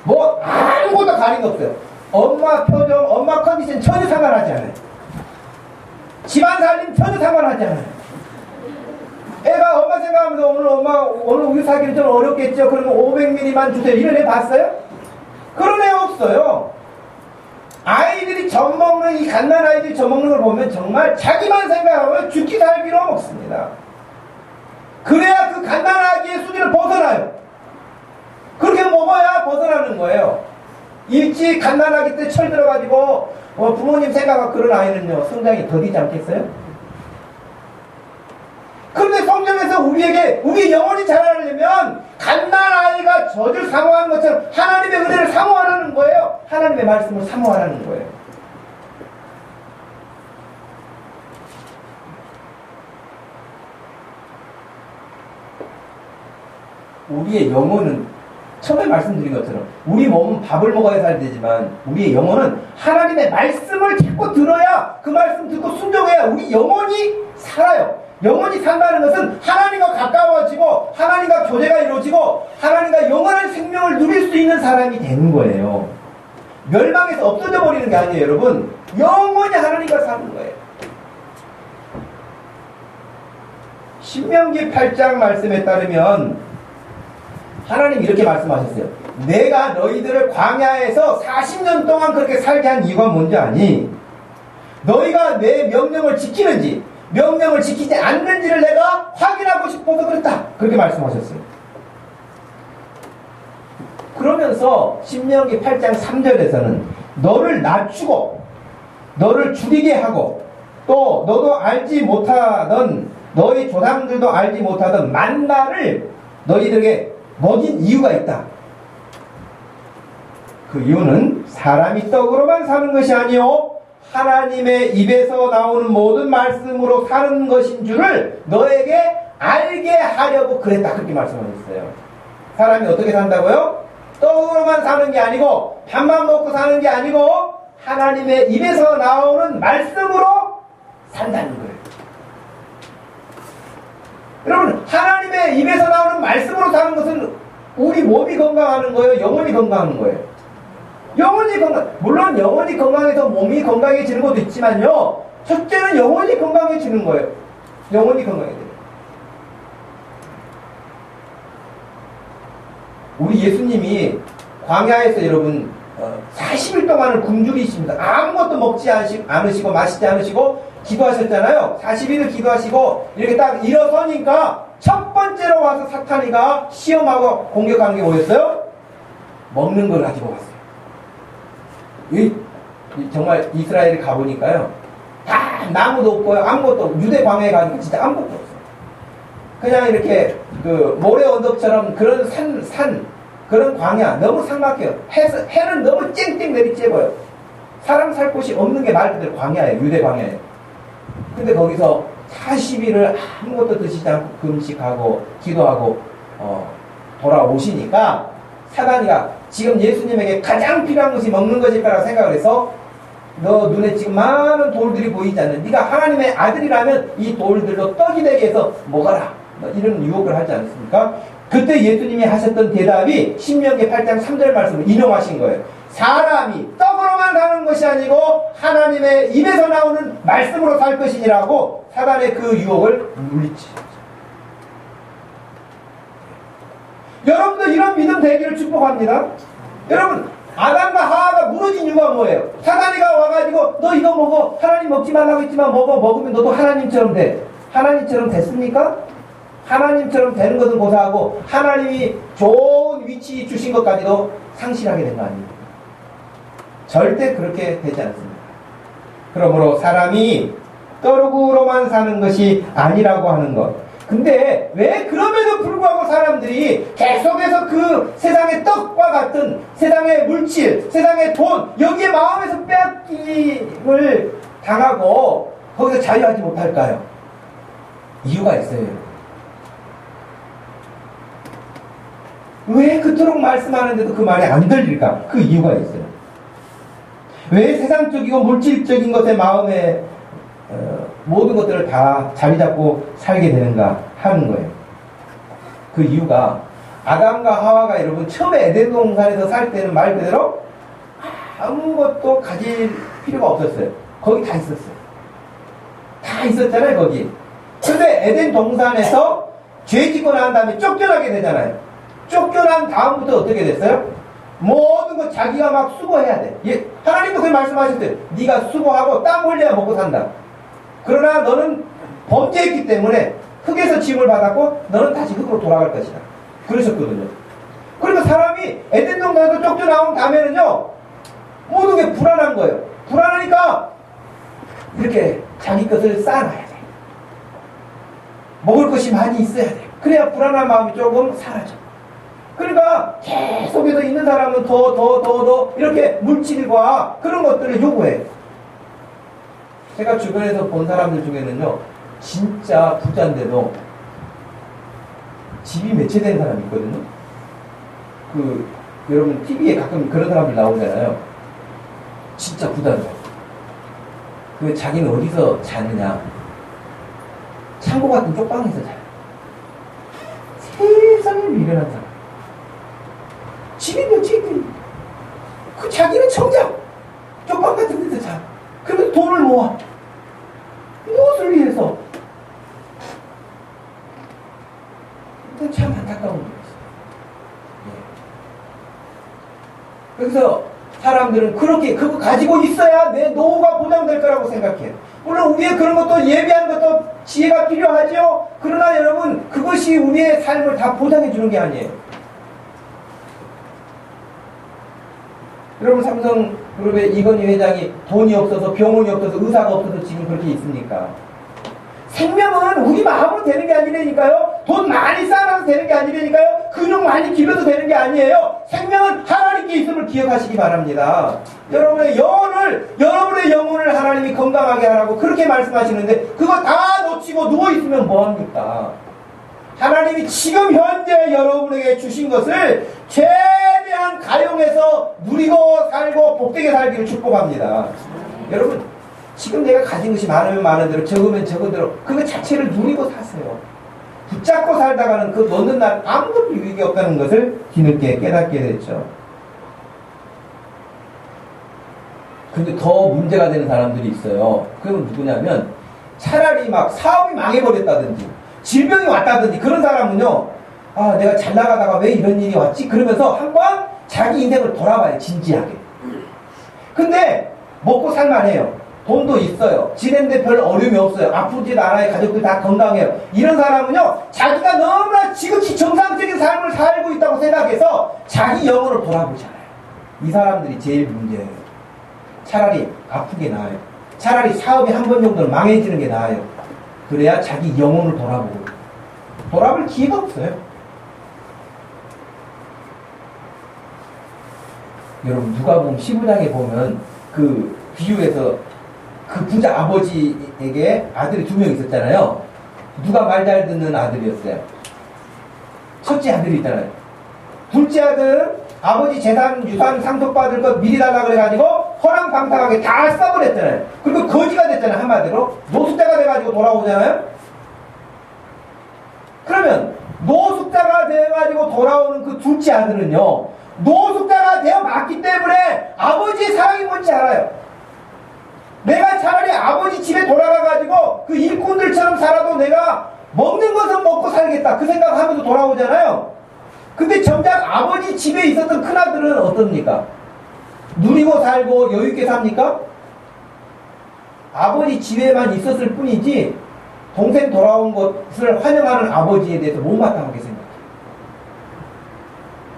뭐 아무것도 가린 거 없어요. 엄마 표정, 엄마 컨디션 전혀 상관하지 않아요. 집안 살림 전혀 상관하지 않아요. 애가 엄마 생각하면서 오늘 우유 사기는 좀 어렵겠죠. 그러면 500ml만 주세요. 이런 애 봤어요? 그런 애 없어요. 아이들이 젖 먹는, 이 갓난아이들이 젖 먹는 걸 보면 정말 자기만 생각하면 죽기 살기로 먹습니다. 그래야 그 갓난아기의 수준을 벗어나요. 그렇게 먹어야 벗어나는 거예요. 일찍 갓난아기 때 철 들어가지고 부모님 생각하고 그런 아이는요, 성장이 더디지 않겠어요? 그런데 성경에서 우리의 영혼이 자라려면 갓난아이가 젖을 사모하는 것처럼 하나님의 은혜를 사모하라는 거예요. 하나님의 말씀을 사모하라는 거예요. 우리의 영혼은 처음에 말씀드린 것처럼 우리 몸은 밥을 먹어야 살되지만 우리의 영혼은 하나님의 말씀을 자꾸 들어야, 그 말씀 듣고 순종해야 우리 영혼이 살아요. 영혼이 산다는 것은 하나님과 가까워지고 하나님과 교제가 이루어지고 하나님과 영원한 생명을 누릴 수 있는 사람이 되는 거예요. 멸망에서 없어져 버리는 게 아니에요, 여러분. 영원히 하나님과 사는 거예요. 신명기 8장 말씀에 따르면 하나님이 이렇게 말씀하셨어요. 내가 너희들을 광야에서 40년 동안 그렇게 살게 한 이유가 뭔지 아니? 너희가 내 명령을 지키는지 명령을 지키지 않는지를 내가 확인하고 싶어서 그랬다. 그렇게 말씀하셨어요. 그러면서 신명기 8장 3절에서는 너를 낮추고 너를 줄이게 하고 또 너도 알지 못하던 너희 조상들도 알지 못하던 만나를 너희들에게 먹인 이유가 있다. 그 이유는 사람이 떡으로만 사는 것이 아니요 하나님의 입에서 나오는 모든 말씀으로 사는 것인 줄을 너에게 알게 하려고 그랬다. 그렇게 말씀하셨어요. 사람이 어떻게 산다고요? 떡으로만 사는 게 아니고 밥만 먹고 사는 게 아니고 하나님의 입에서 나오는 말씀으로 산다는 거예요. 여러분, 하나님의 입에서 나오는 말씀으로 사는 것은 우리 몸이 건강하는 거예요? 영혼이 건강한 거예요? 영혼이 건강, 물론 영혼이 건강해서 몸이 건강해지는 것도 있지만요, 첫째는 영혼이 건강해지는 거예요. 영혼이 건강해져요. 우리 예수님이 광야에서 여러분 40일 동안을 굶주리십니다. 아무것도 먹지 않으시고 마시지 않으시고 기도하셨잖아요. 40일을 기도하시고 이렇게 딱 일어서니까 첫 번째로 와서 사탄이가 시험하고 공격하는 게 뭐였어요? 먹는 걸 가지고 왔어요. 정말 이스라엘에 가보니까요, 다 나무도 없고요, 아무것도 없고, 유대 광야에 가니까 진짜 아무것도 없어요. 그냥 이렇게 그 모래 언덕처럼 그런 산 그런 광야, 너무 삭막해요. 해는 너무 쨍쨍 내리쬐고요. 사람 살 곳이 없는 게 말 그대로 광야예요. 유대 광야예요. 근데 거기서 40일을 아무것도 드시지 않고 금식하고 기도하고 돌아오시니까 사단이가 지금 예수님에게 가장 필요한 것이 먹는 것일 거라고 생각을 해서 너 눈에 지금 많은 돌들이 보이지 않는, 네가 하나님의 아들이라면 이 돌들로 떡이 되게 해서 먹어라, 이런 유혹을 하지 않습니까? 그때 예수님이 하셨던 대답이 신명기 8장 3절 말씀을 인용하신 거예요. 사람이 떡으로만 사는 것이 아니고 하나님의 입에서 나오는 말씀으로 살 것이니라고 사단의 그 유혹을 물리치셨죠. 여러분도 이런 믿음 되기를 축복합니다. 여러분, 아담과 하와가 무너진 이유가 뭐예요? 사단이가 와가지고 너 이거 먹어, 하나님 먹지 말라고 했지만 먹으면 너도 하나님처럼 돼. 하나님처럼 됐습니까? 하나님처럼 되는 것은 고사하고 하나님이 좋은 좋은 위치 주신 것까지도 상실하게 된 거 아닙니까? 절대 그렇게 되지 않습니다. 그러므로 사람이 떡으로만 사는 것이 아니라고 하는 것. 근데 왜 그럼에도 불구하고 사람들이 계속해서 그 세상의 떡과 같은 세상의 물질, 세상의 돈, 여기에 마음에서 빼앗김을 당하고 거기서 자유하지 못할까요? 이유가 있어요. 왜 그토록 말씀하는데도 그 말이 안 들릴까? 그 이유가 있어요. 왜 세상적이고 물질적인 것에 마음에 모든 것들을 다 자리 잡고 살게 되는가 하는 거예요. 그 이유가 아담과 하와가 여러분 처음에 에덴 동산에서 살 때는 말 그대로 아무것도 가질 필요가 없었어요. 거기 다 있었어요. 다 있었잖아요, 거기. 근데 에덴 동산에서 죄 짓고 난 다음에 쫓겨나게 되잖아요. 쫓겨난 다음부터 어떻게 됐어요? 모든 거 자기가 막 수고해야 돼. 예, 하나님도 그렇게 말씀하셨어요. 네가 수고하고 땀 흘려야 먹고 산다. 그러나 너는 범죄했기 때문에 흙에서 지음을 받았고 너는 다시 흙으로 돌아갈 것이다. 그러셨거든요. 그러니까 사람이 에덴 동산에서 쫓겨나온 다음에는요, 모든 게 불안한 거예요. 불안하니까 이렇게 자기 것을 쌓아놔야 돼. 먹을 것이 많이 있어야 돼. 그래야 불안한 마음이 조금 사라져. 그러니까 계속해서 있는 사람은 더 이렇게 물질과 그런 것들을 요구해. 제가 주변에서 본 사람들 중에는요, 진짜 부자인데도 집이 매체된 사람이 있거든요. 여러분 TV에 가끔 그런 사람들 나오잖아요. 진짜 부자죠. 자기는 어디서 자느냐? 창고 같은 쪽방에서 자요. 세상에 미련한 사람. 집이 몇 채인데 자기는 청장 쪽방 같은 데서 자. 그러면 돈을 모아. 무엇을 위해서? 참 안타까운 거였어요. 그래서 사람들은 그렇게 그거 가지고 있어야 내 노후가 보장될 거라고 생각해요. 물론 우리의 그런 것도 예비한 것도 지혜가 필요하죠. 그러나 여러분 그것이 우리의 삶을 다 보장해 주는 게 아니에요. 여러분 삼성그룹의 이건희 회장이 돈이 없어서 병원이 없어서 의사가 없어서 지금 그렇게 있습니까? 생명은 우리 마음으로 되는 게 아니라니까요. 돈 많이 쌓아서 되는 게 아니라니까요. 근육 많이 길러도 되는 게 아니에요. 생명은 하나님께 있음을 기억하시기 바랍니다. 여러분의 영혼을 하나님이 건강하게 하라고 그렇게 말씀하시는데 그거 다 놓치고 누워있으면 뭐합니까? 하나님이 지금 현재 여러분에게 주신 것을 최대한 가용해서 누리고 살고 복되게 살기를 축복합니다. 여러분 지금 내가 가진 것이 많으면 많은 대로 적으면 적은 대로 그거 자체를 누리고 사세요. 붙잡고 살다가는 그 놓는 날 아무것도 유익이 없다는 것을 뒤늦게 깨닫게 됐죠. 근데 더 문제가 되는 사람들이 있어요. 그건 누구냐면 차라리 막 사업이 망해버렸다든지 질병이 왔다든지 그런 사람은요, 아 내가 잘 나가다가 왜 이런 일이 왔지? 그러면서 한번 자기 인생을 돌아봐요. 진지하게. 근데 먹고 살만해요. 돈도 있어요. 지내는데 별 어려움이 없어요. 아프지도 않아요. 가족들 다 건강해요. 이런 사람은요, 자기가 너무나 지극히 정상적인 삶을 살고 있다고 생각해서 자기 영혼을 돌아보지 않아요. 이 사람들이 제일 문제예요. 차라리 아프게 나아요. 차라리 사업이 한 번 정도는 망해지는 게 나아요. 그래야 자기 영혼을 돌아볼 기회가 없어요. 여러분 누가복음 15장에 보면 그 비유에서 그 부자 아버지에게 아들이 2명 있었잖아요. 누가 말 잘 듣는 아들이었어요? 첫째 아들이 있잖아요. 둘째 아들은 아버지 재산, 유산, 상속받을 것 미리 달라고 그래가지고 허랑방탕하게 다 써버렸잖아요. 그리고 거지가 됐잖아요. 한마디로 노숙자가 돼가지고 돌아오잖아요. 그러면 노숙자가 돼가지고 돌아오는 그 둘째 아들은요, 노숙자가 되어 맞기 때문에 아버지의 사랑이 뭔지 알아요. 내가 차라리 아버지 집에 돌아가가지고 그 일꾼들처럼 살아도 내가 먹는 것은 먹고 살겠다 그 생각하면서 돌아오잖아요. 근데 정작 아버지 집에 있었던 큰아들은 어떻습니까? 누리고 살고 여유있게 삽니까? 아버지 집에만 있었을 뿐이지 동생 돌아온 것을 환영하는 아버지에 대해서 못마땅하게 생각해요.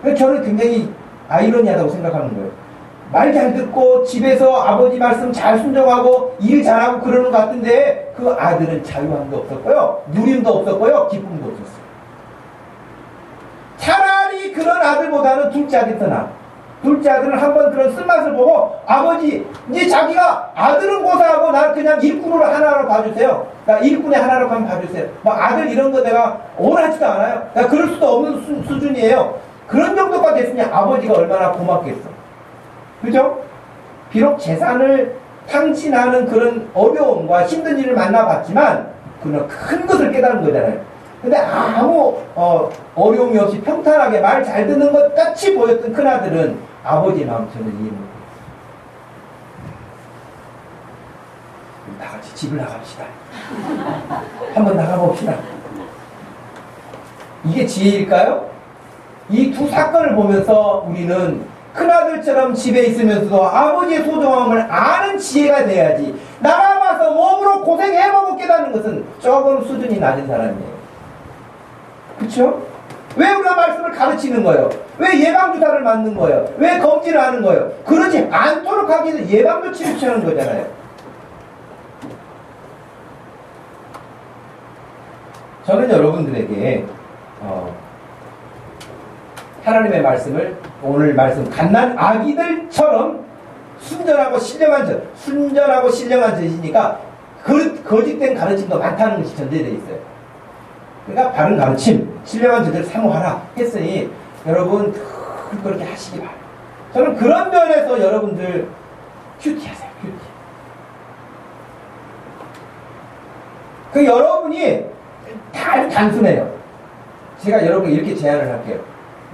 그래서 저는 굉장히 아이러니하다고 생각하는 거예요. 말 잘 듣고 집에서 아버지 말씀 잘 순종하고 일 잘하고 그러는 것 같은데 그 아들은 자유함도 없었고요. 누림도 없었고요. 기쁨도 없었어요. 차라리 그런 아들보다는 둘째 아들이 더 나아. 둘째 아들은 한번 그런 쓴맛을 보고 아버지 이제 자기가 아들은 고사하고 난 그냥 일꾼으로 하나로 봐주세요. 나 일꾼의 하나로 한번 봐주세요. 막 아들 이런 거 내가 원하지도 않아요. 나 그럴 수도 없는 수준이에요. 그런 정도까지 됐으면 아버지가 얼마나 고맙겠어. 그죠? 비록 재산을 탕진하는 그런 어려움과 힘든 일을 만나봤지만 그는 큰 것을 깨달은 거잖아요. 근데 아무 어려움이 없이 평탄하게 말 잘 듣는 것 같이 보였던 큰아들은 아버지의 마음 저는 이해 못해요. 다 같이 집을 나갑시다. 한번 나가봅시다. 이게 지혜일까요? 이 두 사건을 보면서 우리는 큰아들처럼 집에 있으면서도 아버지의 소중함을 아는 지혜가 돼야지. 나가봐서 몸으로 고생해보고 깨닫는 것은 조금 수준이 낮은 사람이에요. 그쵸? 왜 우리가 말씀을 가르치는 거예요? 왜 예방주사를 맞는 거예요? 왜 검진을 하는 거예요? 그러지 않도록 하기 위해서 예방조치를 취하는 거잖아요. 저는 여러분들에게 하나님의 말씀을 오늘 말씀 갓난 아기들처럼 순전하고 신령한 짓이니까 거짓된 가르침도 많다는 것이 전제되어 있어요. 그러니까 바른 가르침, 신령한 짓을 사모하라 했으니 여러분 그렇게 하시기 바랍니다. 저는 그런 면에서 여러분들 큐티하세요. 큐티. 그 여러분이 다 단순해요. 제가 여러분 이렇게 제안을 할게요.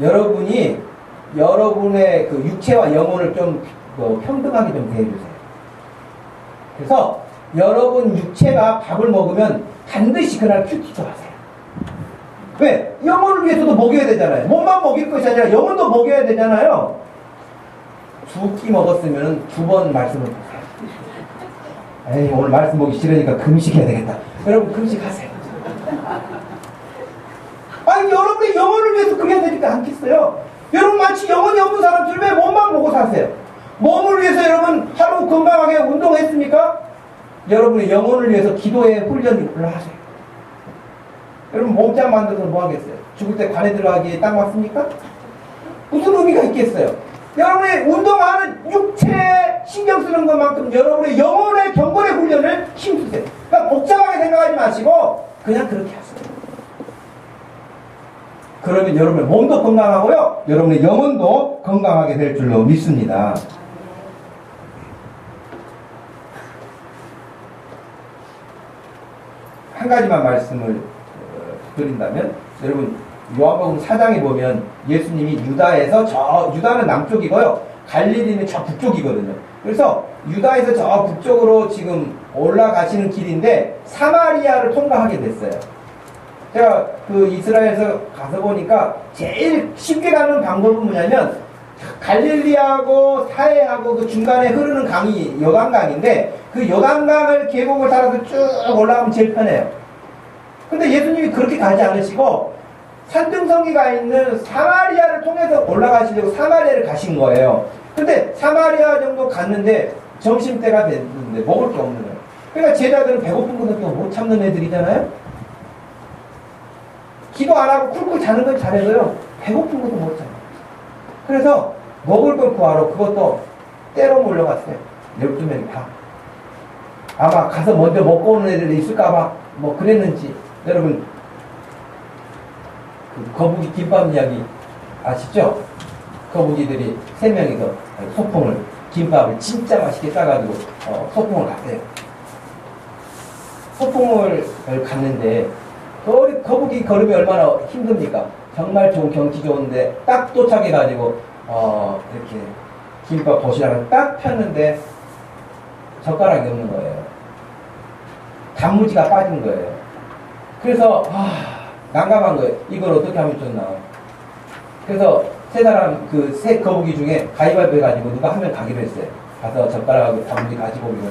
여러분이 여러분의 그 육체와 영혼을 좀 평등하게 좀 대해주세요. 그래서 여러분 육체가 밥을 먹으면 반드시 그날 큐티도 하세요. 왜? 영혼을 위해서도 먹여야 되잖아요. 몸만 먹일 것이 아니라 영혼도 먹여야 되잖아요. 2끼 먹었으면 2번 말씀을 보세요. 에이, 오늘 말씀 보기 싫으니까 금식해야 되겠다. 여러분 금식하세요. 아니 여러분의 영혼을 위해서 그래야 되니까 않겠어요? 여러분 마치 영혼이 없는 사람들 왜 몸만 보고 사세요? 몸을 위해서 여러분 하루 건강하게 운동했습니까? 여러분의 영혼을 위해서 기도의 훈련을 하세요. 여러분 몸짱 만들어서 뭐 하겠어요? 죽을 때 관에 들어가기에 딱 맞습니까? 무슨 의미가 있겠어요? 여러분의 운동하는 육체에 신경 쓰는 것만큼 여러분의 영혼의 경건의 훈련을 힘쓰세요. 그러니까 복잡하게 생각하지 마시고 그냥 그렇게 하세요. 그러면 여러분의 몸도 건강하고요. 여러분의 영혼도 건강하게 될 줄로 믿습니다. 한 가지만 말씀을 드린다면 여러분 요한복음 4장에 보면 예수님이 유다는 남쪽이고요. 갈릴리는 저 북쪽이거든요. 그래서 유다에서 저 북쪽으로 지금 올라가시는 길인데 사마리아를 통과하게 됐어요. 제가 그 이스라엘에서 가서 보니까 제일 쉽게 가는 방법은 뭐냐면 갈릴리하고 사해하고 그 중간에 흐르는 강이 요단강인데 그 요단강을 계곡을 따라서 쭉 올라가면 제일 편해요. 근데 예수님이 그렇게 가지 않으시고 산등성이가 있는 사마리아를 통해서 올라가시려고 사마리아를 가신 거예요. 근데 사마리아 정도 갔는데 점심때가 됐는데 먹을 게 없는 거예요. 그러니까 제자들은 배고픈 것은 또 못 참는 애들이잖아요. 기도 안 하고 쿨쿨 자는 건 잘해도요 배고픈 것도 못 참아요. 그래서 먹을 걸 구하러 그것도 때로 몰려갔어요. 12명이 다. 아마 가서 먼저 먹고 오는 애들이 있을까봐 뭐 그랬는지. 여러분 그 거북이 김밥 이야기 아시죠? 거북이들이 3명이서 소풍을 김밥을 진짜 맛있게 싸가지고 소풍을 갔어요. 소풍을 갔는데 거북이 걸음이 얼마나 힘듭니까? 정말 좋은 경치 좋은데 딱 도착해가지고 이렇게 김밥 도시락을 딱 폈는데 젓가락이 없는 거예요. 단무지가 빠진 거예요. 그래서 난감한 거예요. 이걸 어떻게 하면 좋나. 그래서 세 거북이 중에 가위바위보 해가지고 누가 한 명 가기로 했어요. 가서 젓가락하고 단무지 가지고 오기로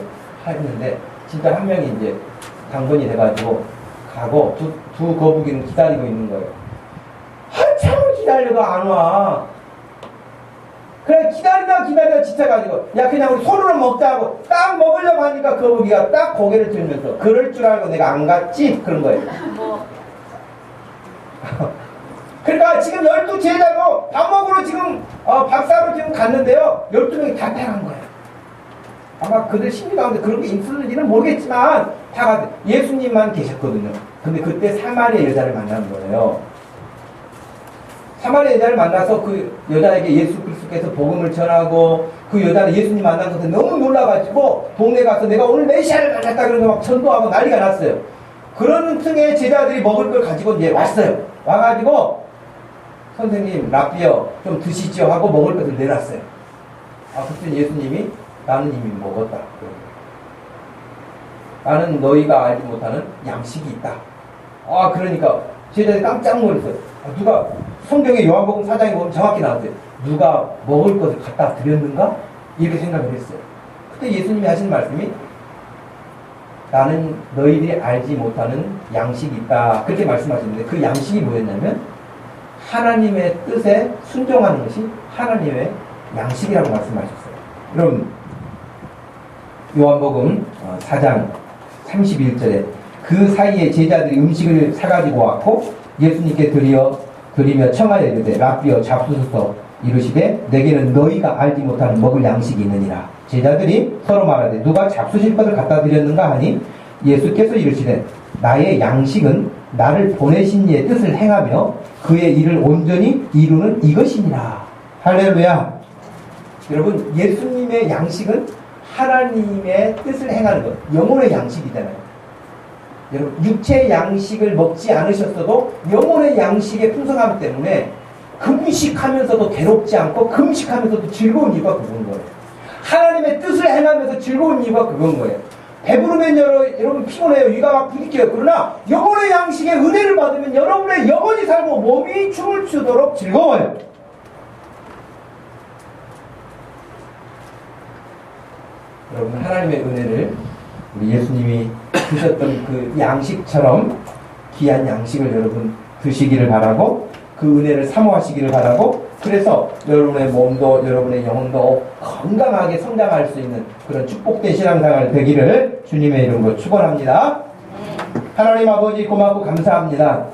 했는데 진짜 한 명이 이제 당번이 돼가지고 가고 두 거북이는 기다리고 있는 거예요. 한참을 기다려도 안 와. 그래, 기다리다 지쳐가지고, 야, 그냥 우리 손으로 먹자고, 딱 먹으려고 하니까 거북이가 딱 고개를 들면서, 그럴 줄 알고 내가 안 갔지? 그런 거예요. 그러니까 지금 12 제자도 밥 먹으러 지금, 밥 사러 지금 갔는데요. 12명이 다 따라간 거예요. 아마 그들 심리 가운데 그런 게 있었는지는 모르겠지만, 다 예수님만 계셨거든요. 근데 그때 사마리아 여자를 만난 거예요. 사마리아 여자를 만나서 그 여자에게 예수 그리스도께서 복음을 전하고 그 여자는 예수님 만난 것에 너무 놀라가지고 동네 가서 내가 오늘 메시아를 만났다 그러면서 막 전도하고 난리가 났어요. 그런 틈에 제자들이 먹을 걸 가지고 이제 왔어요. 와가지고 선생님 라비어 좀 드시죠 하고 먹을 것을 내놨어요. 그때 예수님이 나는 이미 먹었다. 나는 너희가 알지 못하는 양식이 있다. 그러니까 제자들이 깜짝 놀랐어요. 누가 성경의 요한복음 4장에 보면 정확히 나왔어요. 누가 먹을 것을 갖다 드렸는가? 이렇게 생각을 했어요. 그때 예수님이 하신 말씀이 나는 너희들이 알지 못하는 양식이 있다. 그렇게 말씀하셨는데 그 양식이 뭐였냐면 하나님의 뜻에 순종하는 것이 하나님의 양식이라고 말씀하셨어요. 여러분 요한복음 4장 31절에 그 사이에 제자들이 음식을 사가지고 왔고 예수님께 드리며 청하여 이르되 라비어 잡수소서 이르시되 내게는 너희가 알지 못하는 먹을 양식이 있느니라. 제자들이 서로 말하되 누가 잡수실 것을 갖다 드렸는가 하니 예수께서 이르시되 나의 양식은 나를 보내신 이의 뜻을 행하며 그의 일을 온전히 이루는 이것이니라. 할렐루야. 여러분 예수님의 양식은 하나님의 뜻을 행하는 것, 영혼의 양식이잖아요. 여러분 육체의 양식을 먹지 않으셨어도 영혼의 양식의 풍성함 때문에 금식하면서도 괴롭지 않고 금식하면서도 즐거운 이유가 그건 거예요. 하나님의 뜻을 행하면서 즐거운 이유가 그건 거예요. 배부르면 여러분 피곤해요. 위가 막 부딪혀요. 그러나 영혼의 양식의 은혜를 받으면 여러분의 영혼이 살고 몸이 춤을 추도록 즐거워요. 여러분 하나님의 은혜를 우리 예수님이 드셨던 그 양식처럼 귀한 양식을 여러분 드시기를 바라고 그 은혜를 사모하시기를 바라고 그래서 여러분의 몸도 여러분의 영혼도 건강하게 성장할 수 있는 그런 축복된 신앙생활 되기를 주님의 이름으로 축원합니다. 하나님 아버지 고맙고 감사합니다.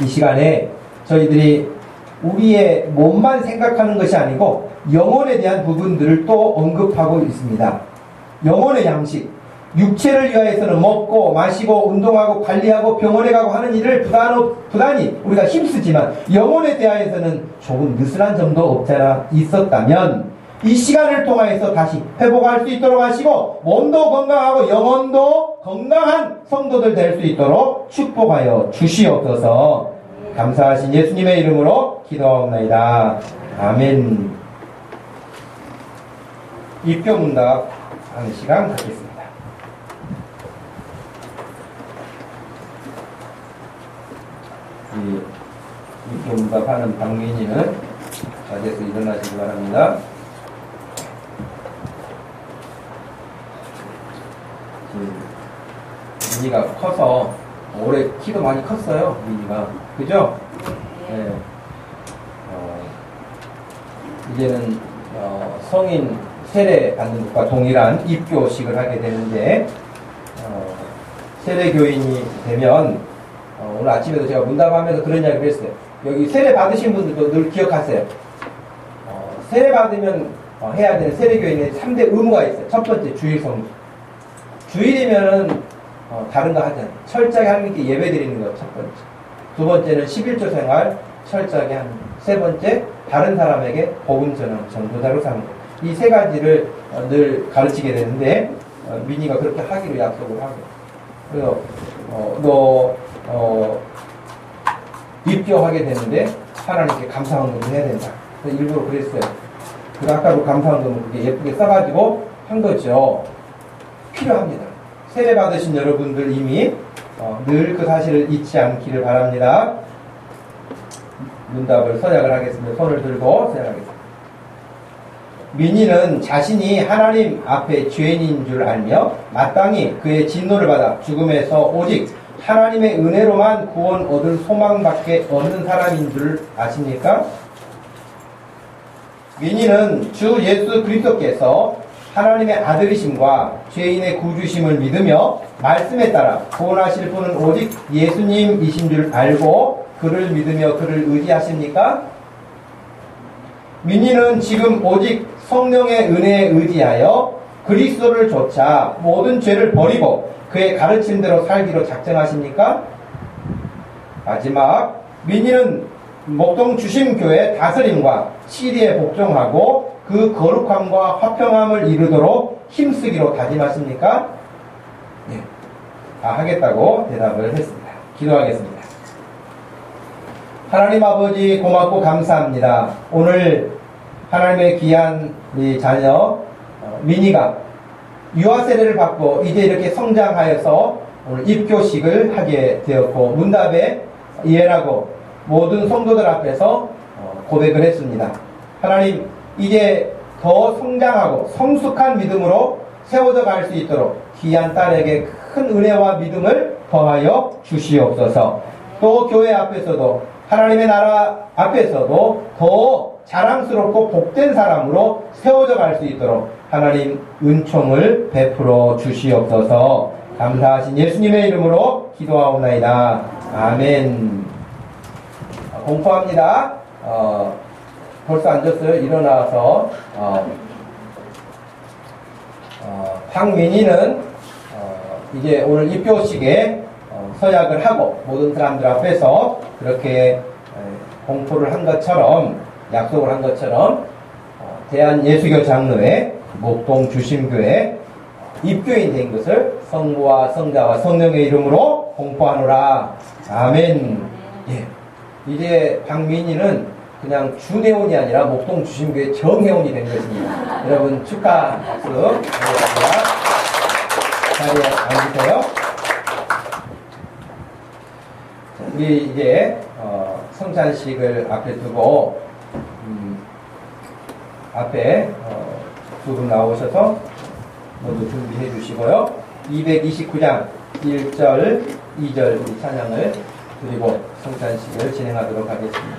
이 시간에 저희들이 우리의 몸만 생각하는 것이 아니고 영혼에 대한 부분들을 또 언급하고 있습니다. 영혼의 양식, 육체를 위하여서는 먹고 마시고 운동하고 관리하고 병원에 가고 하는 일을 부단히 우리가 힘쓰지만 영혼에 대하여서는 조금 느슨한 점도 없잖아 있었다면 이 시간을 통하여서 다시 회복할 수 있도록 하시고 몸도 건강하고 영혼도 건강한 성도들 될 수 있도록 축복하여 주시옵소서. 감사하신 예수님의 이름으로 기도하옵나이다. 아멘. 입교문답 하는 시간 갖겠습니다. 이 입교문답하는 박민희는 자리에서 일어나시기 바랍니다. 민희가 커서 올해 키도 많이 컸어요. 민희가 그죠? 네. 이제는 성인 세례 받는 것과 동일한 입교식을 하게 되는데 세례 교인이 되면 오늘 아침에도 제가 문답하면서 그런 이야기를 했어요. 여기 세례 받으신 분들도 늘 기억하세요. 세례 받으면 해야 되는 세례 교인의 3대 의무가 있어요. 첫 번째 주일 성수. 주일이면은 다른 거 하잖아요. 철저하게 하나님께 예배 드리는 것 첫 번째. 두 번째는 11조 생활 철저하게 하는 것. 세 번째 다른 사람에게 복음 전하는 전도자로 사는 것. 이 세 가지를 늘 가르치게 되는데 민희가 그렇게 하기로 약속을 하고 그래서 입교하게 되는데 하나님께 감사헌금을 해야 된다. 그래서 일부러 그랬어요. 그 아까도 감사헌금을 그렇게 예쁘게 써가지고 한 거죠. 필요합니다. 세례 받으신 여러분들 이미 늘 그 사실을 잊지 않기를 바랍니다. 문답을 서약을 하겠습니다. 손을 들고 서약하겠습니다. 민희는 자신이 하나님 앞에 죄인인 줄 알며 마땅히 그의 진노를 받아 죽음에서 오직 하나님의 은혜로만 구원 얻을 소망밖에 없는 사람인 줄 아십니까? 민희는 주 예수 그리스도께서 하나님의 아들이심과 죄인의 구주심을 믿으며 말씀에 따라 구원하실 분은 오직 예수님이신 줄 알고 그를 믿으며 그를 의지하십니까? 민희는 지금 오직 성령의 은혜에 의지하여 그리스도를 좇아 모든 죄를 버리고 그의 가르침대로 살기로 작정하십니까? 마지막, 민희는 목동 주심교회 다스림과 시리에 복종하고 그 거룩함과 화평함을 이루도록 힘쓰기로 다짐하십니까? 네, 다 하겠다고 대답을 했습니다. 기도하겠습니다. 하나님 아버지 고맙고 감사합니다. 오늘 하나님의 귀한 우리 자녀 민희가 유아 세례를 받고 이제 이렇게 성장하여서 오늘 입교식을 하게 되었고 문답에 예라고 모든 성도들 앞에서 고백을 했습니다. 하나님, 이제 더 성장하고 성숙한 믿음으로 세워져 갈 수 있도록 귀한 딸에게 큰 은혜와 믿음을 더하여 주시옵소서. 또 교회 앞에서도 하나님의 나라 앞에서도 더 자랑스럽고 복된 사람으로 세워져 갈 수 있도록 하나님 은총을 베풀어 주시옵소서. 감사하신 예수님의 이름으로 기도하옵나이다. 아멘. 공포합니다. 벌써 앉았어요. 일어나서 황민희는 이제 오늘 입교식에 서약을 하고 모든 사람들 앞에서 그렇게 공포를 한 것처럼 약속을 한 것처럼 대한예수교 장로회 목동 주심교회 입교인 된 것을 성부와 성자와 성령의 이름으로 공포하노라. 아멘. 예. 이제 박민희는 그냥 주대원이 아니라 목동 주심교회 정회원이 된 것입니다. 여러분 축하 박수 드리겠습니다. 자리에 앉으세요. 우리 이제 성찬식을 앞에 두고 앞에 두 분 나오셔서 모두 준비해 주시고요. 229장 1절 2절 우리 찬양을 드리고 성찬식을 진행하도록 하겠습니다.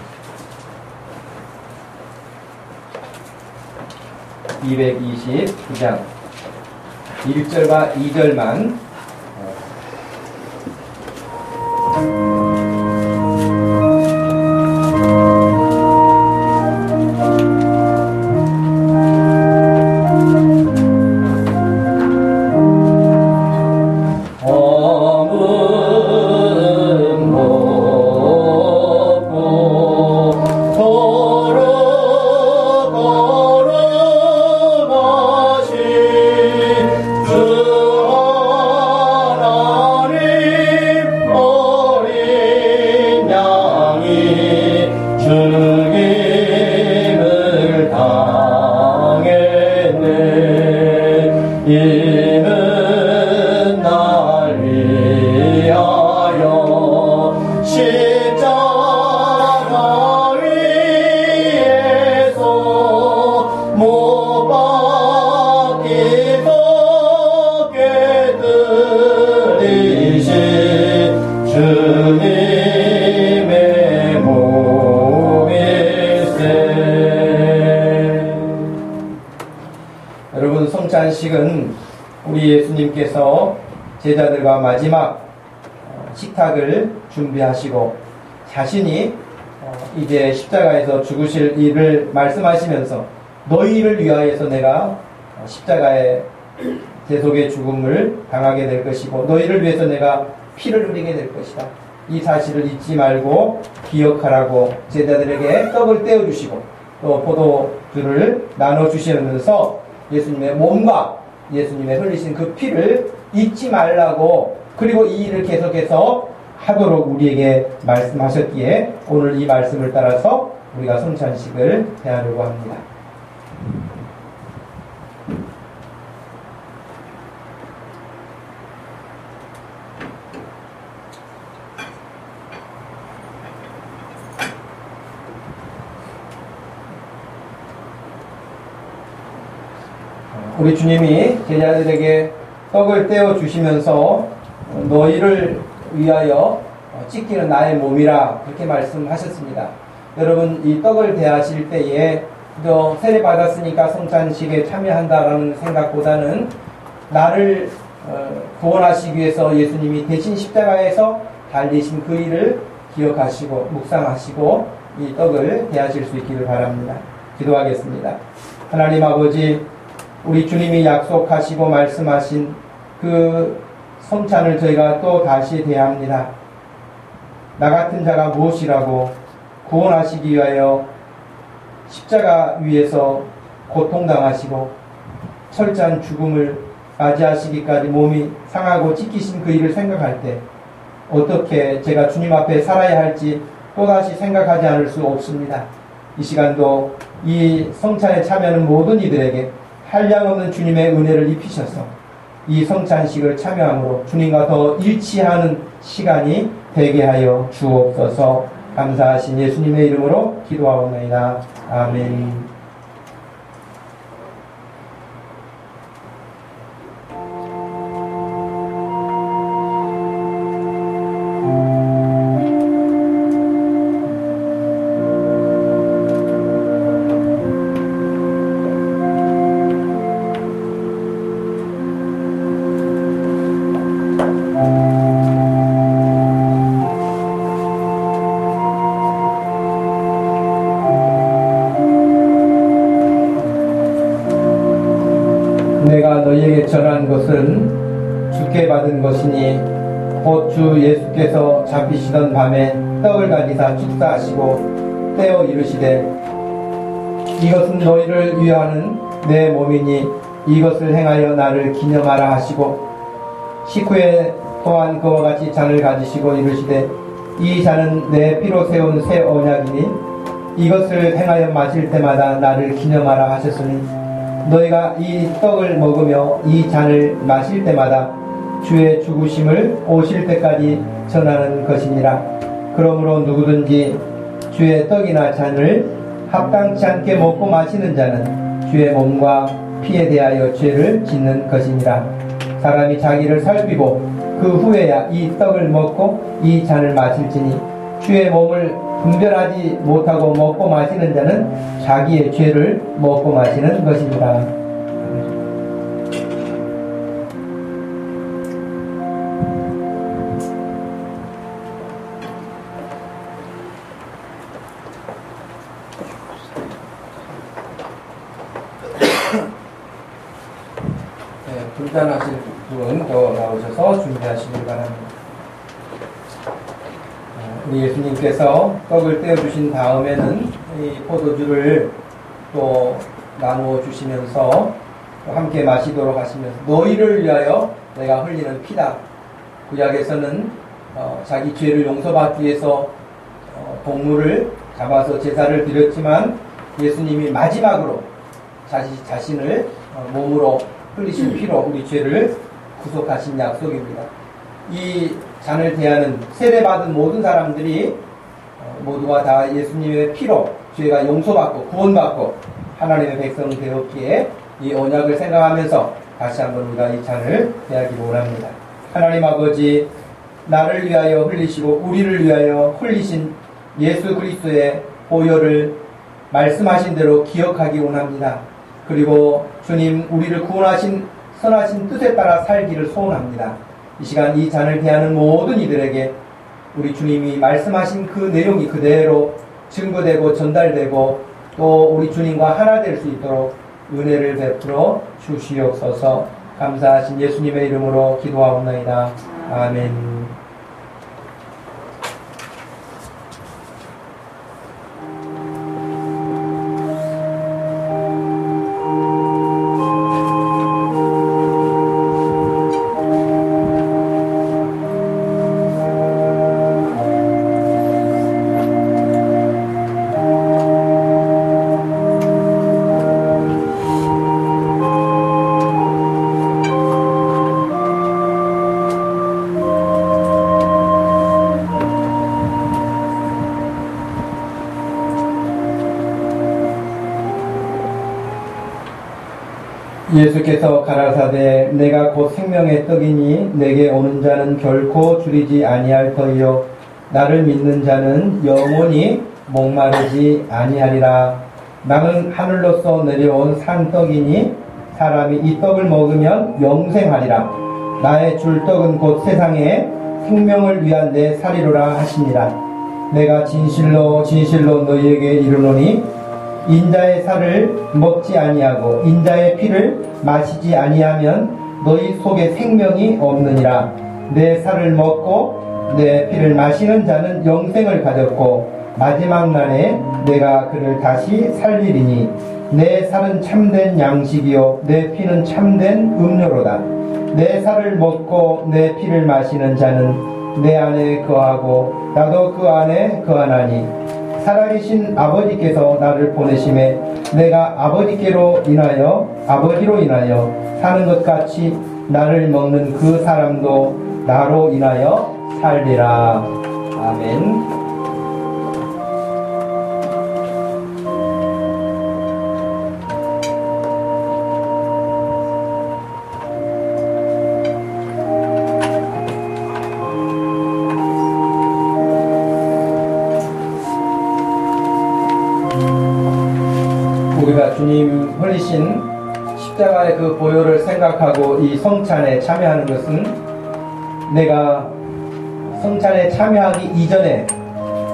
229장 1절과 2절만 성찬식은 우리 예수님께서 제자들과 마지막 식탁을 준비하시고 자신이 이제 십자가에서 죽으실 일을 말씀하시면서 너희를 위하여서 내가 십자가의 대속의 죽음을 당하게 될 것이고 너희를 위해서 내가 피를 흘리게 될 것이다. 이 사실을 잊지 말고 기억하라고 제자들에게 떡을 떼어주시고 또 포도주를 나눠주시면서 예수님의 몸과 예수님의 흘리신 그 피를 잊지 말라고 그리고 이 일을 계속해서 하도록 우리에게 말씀하셨기에 오늘 이 말씀을 따라서 우리가 성찬식을 해하려고 합니다. 우리 주님이 제자들에게 떡을 떼어 주시면서 너희를 위하여 찢기는 나의 몸이라 그렇게 말씀하셨습니다. 여러분, 이 떡을 대하실 때에 그저 세례 받았으니까 성찬식에 참여한다라는 생각보다는 나를 구원하시기 위해서 예수님이 대신 십자가에서 달리신 그 일을 기억하시고 묵상하시고 이 떡을 대하실 수 있기를 바랍니다. 기도하겠습니다. 하나님 아버지, 우리 주님이 약속하시고 말씀하신 그 성찬을 저희가 또 다시 대합니다. 나 같은 자가 무엇이라고 구원하시기 위하여 십자가 위에서 고통당하시고 철저한 죽음을 맞이하시기까지 몸이 상하고 찢기신 그 일을 생각할 때 어떻게 제가 주님 앞에 살아야 할지 또다시 생각하지 않을 수 없습니다. 이 시간도 이 성찬에 참여하는 모든 이들에게 한량없는 주님의 은혜를 입히셔서 이 성찬식을 참여함으로 주님과 더 일치하는 시간이 되게 하여 주옵소서. 감사하신 예수님의 이름으로 기도하옵나이다. 아멘. 내가 너희에게 전한 것은 주께 받은 것이니 곧 주 예수께서 잡히시던 밤에 떡을 가지사 축사하시고 떼어 이르시되 이것은 너희를 위하는 내 몸이니 이것을 행하여 나를 기념하라 하시고 식후에 또한 그와 같이 잔을 가지시고 이르시되 이 잔은 내 피로 세운 새 언약이니 이것을 행하여 마실 때마다 나를 기념하라 하셨으니 너희가 이 떡을 먹으며 이 잔을 마실 때마다 주의 죽으심을 오실 때까지 전하는 것이니라. 그러므로 누구든지 주의 떡이나 잔을 합당치 않게 먹고 마시는 자는 주의 몸과 피에 대하여 죄를 짓는 것이니라. 사람이 자기를 살피고 그 후에야 이 떡을 먹고 이 잔을 마실지니 주의 몸을 분별하지 못하고 먹고 마시는 자는 자기의 죄를 먹고 마시는 것이니라. 불단하실 분 더 나오셔서 준비하시길 바랍니다. 우리 예수님께서 떡을 떼어주신 다음에는 이 포도주를 또 나누어 주시면서 또 함께 마시도록 하시면서 너희를 위하여 내가 흘리는 피다. 구약에서는 자기 죄를 용서받기 위해서 동물을 잡아서 제사를 드렸지만 예수님이 마지막으로 자신을 몸으로 흘리신 피로 우리 죄를 구속하신 약속입니다. 이 잔을 대하는 세례받은 모든 사람들이 모두가 다 예수님의 피로 죄가 용서받고 구원받고 하나님의 백성 되었기에 이 언약을 생각하면서 다시 한번 우리가 이 잔을 대하기를 원합니다. 하나님 아버지, 나를 위하여 흘리시고 우리를 위하여 흘리신 예수 그리스도의 보혈을 말씀하신 대로 기억하기 원합니다. 그리고 주님, 우리를 구원하신 선하신 뜻에 따라 살기를 소원합니다. 이 시간 이 잔을 대하는 모든 이들에게 우리 주님이 말씀하신 그 내용이 그대로 증거되고 전달되고 또 우리 주님과 하나 될 수 있도록 은혜를 베풀어 주시옵소서. 감사하신 예수님의 이름으로 기도하옵나이다. 아멘. 예수께서 가라사대 내가 곧 생명의 떡이니 내게 오는 자는 결코 줄이지 아니할 터이요 나를 믿는 자는 영원히 목마르지 아니하리라. 나는 하늘로서 내려온 산떡이니 사람이 이 떡을 먹으면 영생하리라. 나의 줄 떡은 곧 세상에 생명을 위한 내 살이로라 하시니라. 내가 진실로 진실로 너희에게 이르노니 인자의 살을 먹지 아니하고 인자의 피를 마시지 아니하면 너희 속에 생명이 없느니라. 내 살을 먹고 내 피를 마시는 자는 영생을 가졌고 마지막 날에 내가 그를 다시 살리리니 내 살은 참된 양식이요 내 피는 참된 음료로다. 내 살을 먹고 내 피를 마시는 자는 내 안에 거하고 나도 그 안에 거하나니 살아계신 아버지께서 나를 보내심에 내가 아버지로 인하여 사는 것 같이 나를 먹는 그 사람도 나로 인하여 살리라. 아멘. 우리가 주님 흘리신 십자가의 그 보혈을 생각하고 이 성찬에 참여하는 것은 내가 성찬에 참여하기 이전에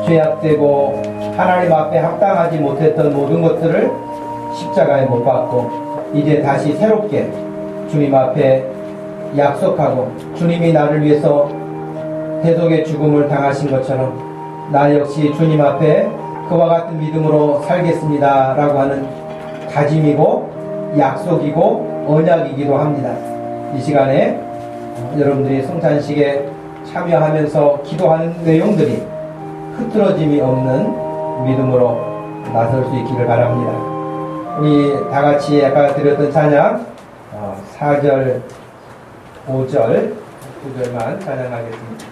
죄악되고 하나님 앞에 합당하지 못했던 모든 것들을 십자가에 못 박고 이제 다시 새롭게 주님 앞에 약속하고 주님이 나를 위해서 대속의 죽음을 당하신 것처럼 나 역시 주님 앞에 그와 같은 믿음으로 살겠습니다 라고 하는 다짐이고 약속이고 언약이기도 합니다. 이 시간에 여러분들이 성찬식에 참여하면서 기도하는 내용들이 흐트러짐이 없는 믿음으로 나설 수 있기를 바랍니다. 우리 다같이 아까 드렸던 찬양 4절 5절 9절만 찬양하겠습니다.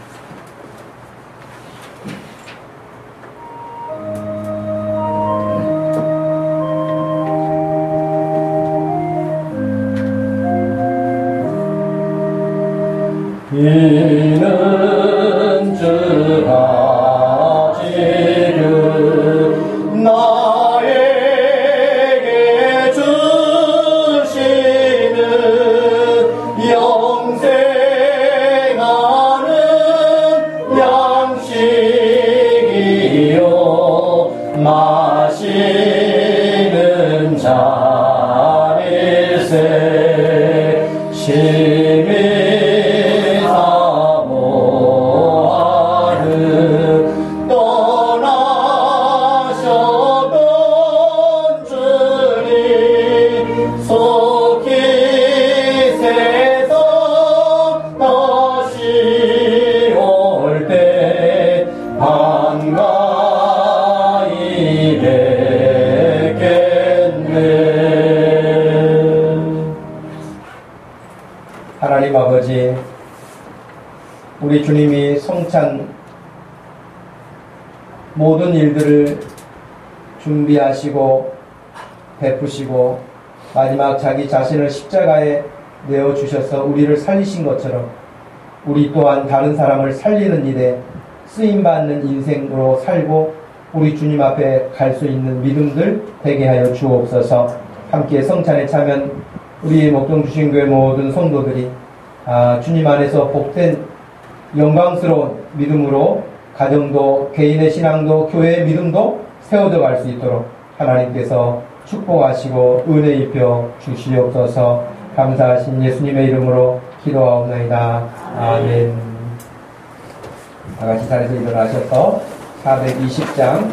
이는 주가 지금 나에게 주시는 영생하는 양식이요 마시는 잔일세 심히 하나님 아버지, 우리 주님이 성찬 모든 일들을 준비하시고 베푸시고 마지막 자기 자신을 십자가에 내어주셔서 우리를 살리신 것처럼 우리 또한 다른 사람을 살리는 일에 쓰임받는 인생으로 살고 우리 주님 앞에 갈 수 있는 믿음들 되게 하여 주옵소서. 함께 성찬에 참여한 우리 목동주신교회 모든 성도들이 주님 안에서 복된 영광스러운 믿음으로 가정도 개인의 신앙도 교회의 믿음도 세워져 갈 수 있도록 하나님께서 축복하시고 은혜 입혀 주시옵소서. 감사하신 예수님의 이름으로 기도하옵나이다. 아멘. 다같이 자리에서 일어나셔서 420장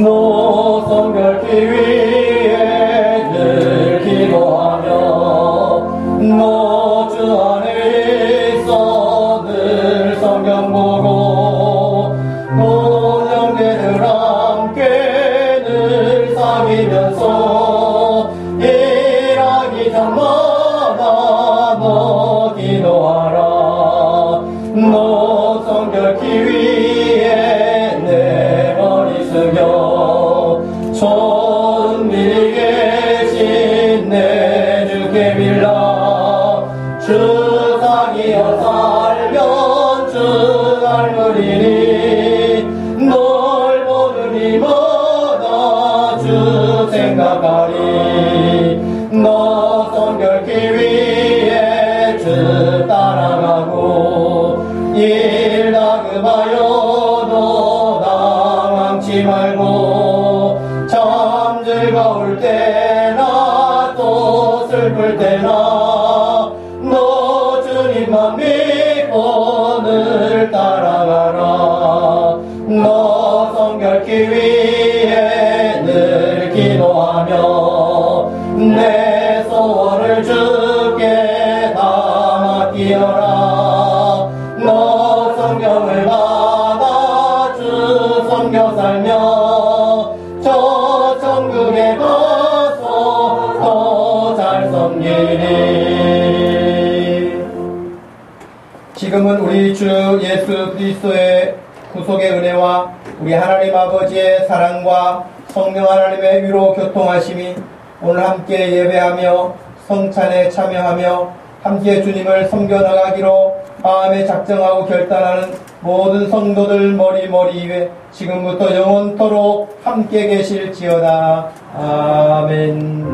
너 성결기 위해 늘 기도하며 너 주 안에 있어 늘 성경 보고 온 형제들 함께 늘 사귀면서 일하기 전마다 너 기도하라. 너 성결기 위해 내 가늠하여도 당황치 말고 참 즐거울 때나 또 슬플 때나 너 주님만 믿고 늘 따라가라. 너 성결케 위해 늘 기도하며 내 소원을 주께 다 맡기어라. 너 성경을 받아 주 섬겨 살며 저 천국에 가서 더 잘 섬기리. 지금은 우리 주 예수 그리스도의 구속의 은혜와 우리 하나님 아버지의 사랑과 성령 하나님의 위로 교통하심이 오늘 함께 예배하며 성찬에 참여하며 함께 주님을 섬겨나가기로 마음에 작정하고 결단하는 모든 성도들 머리 위에 지금부터 영원토록 함께 계실지어다. 아멘.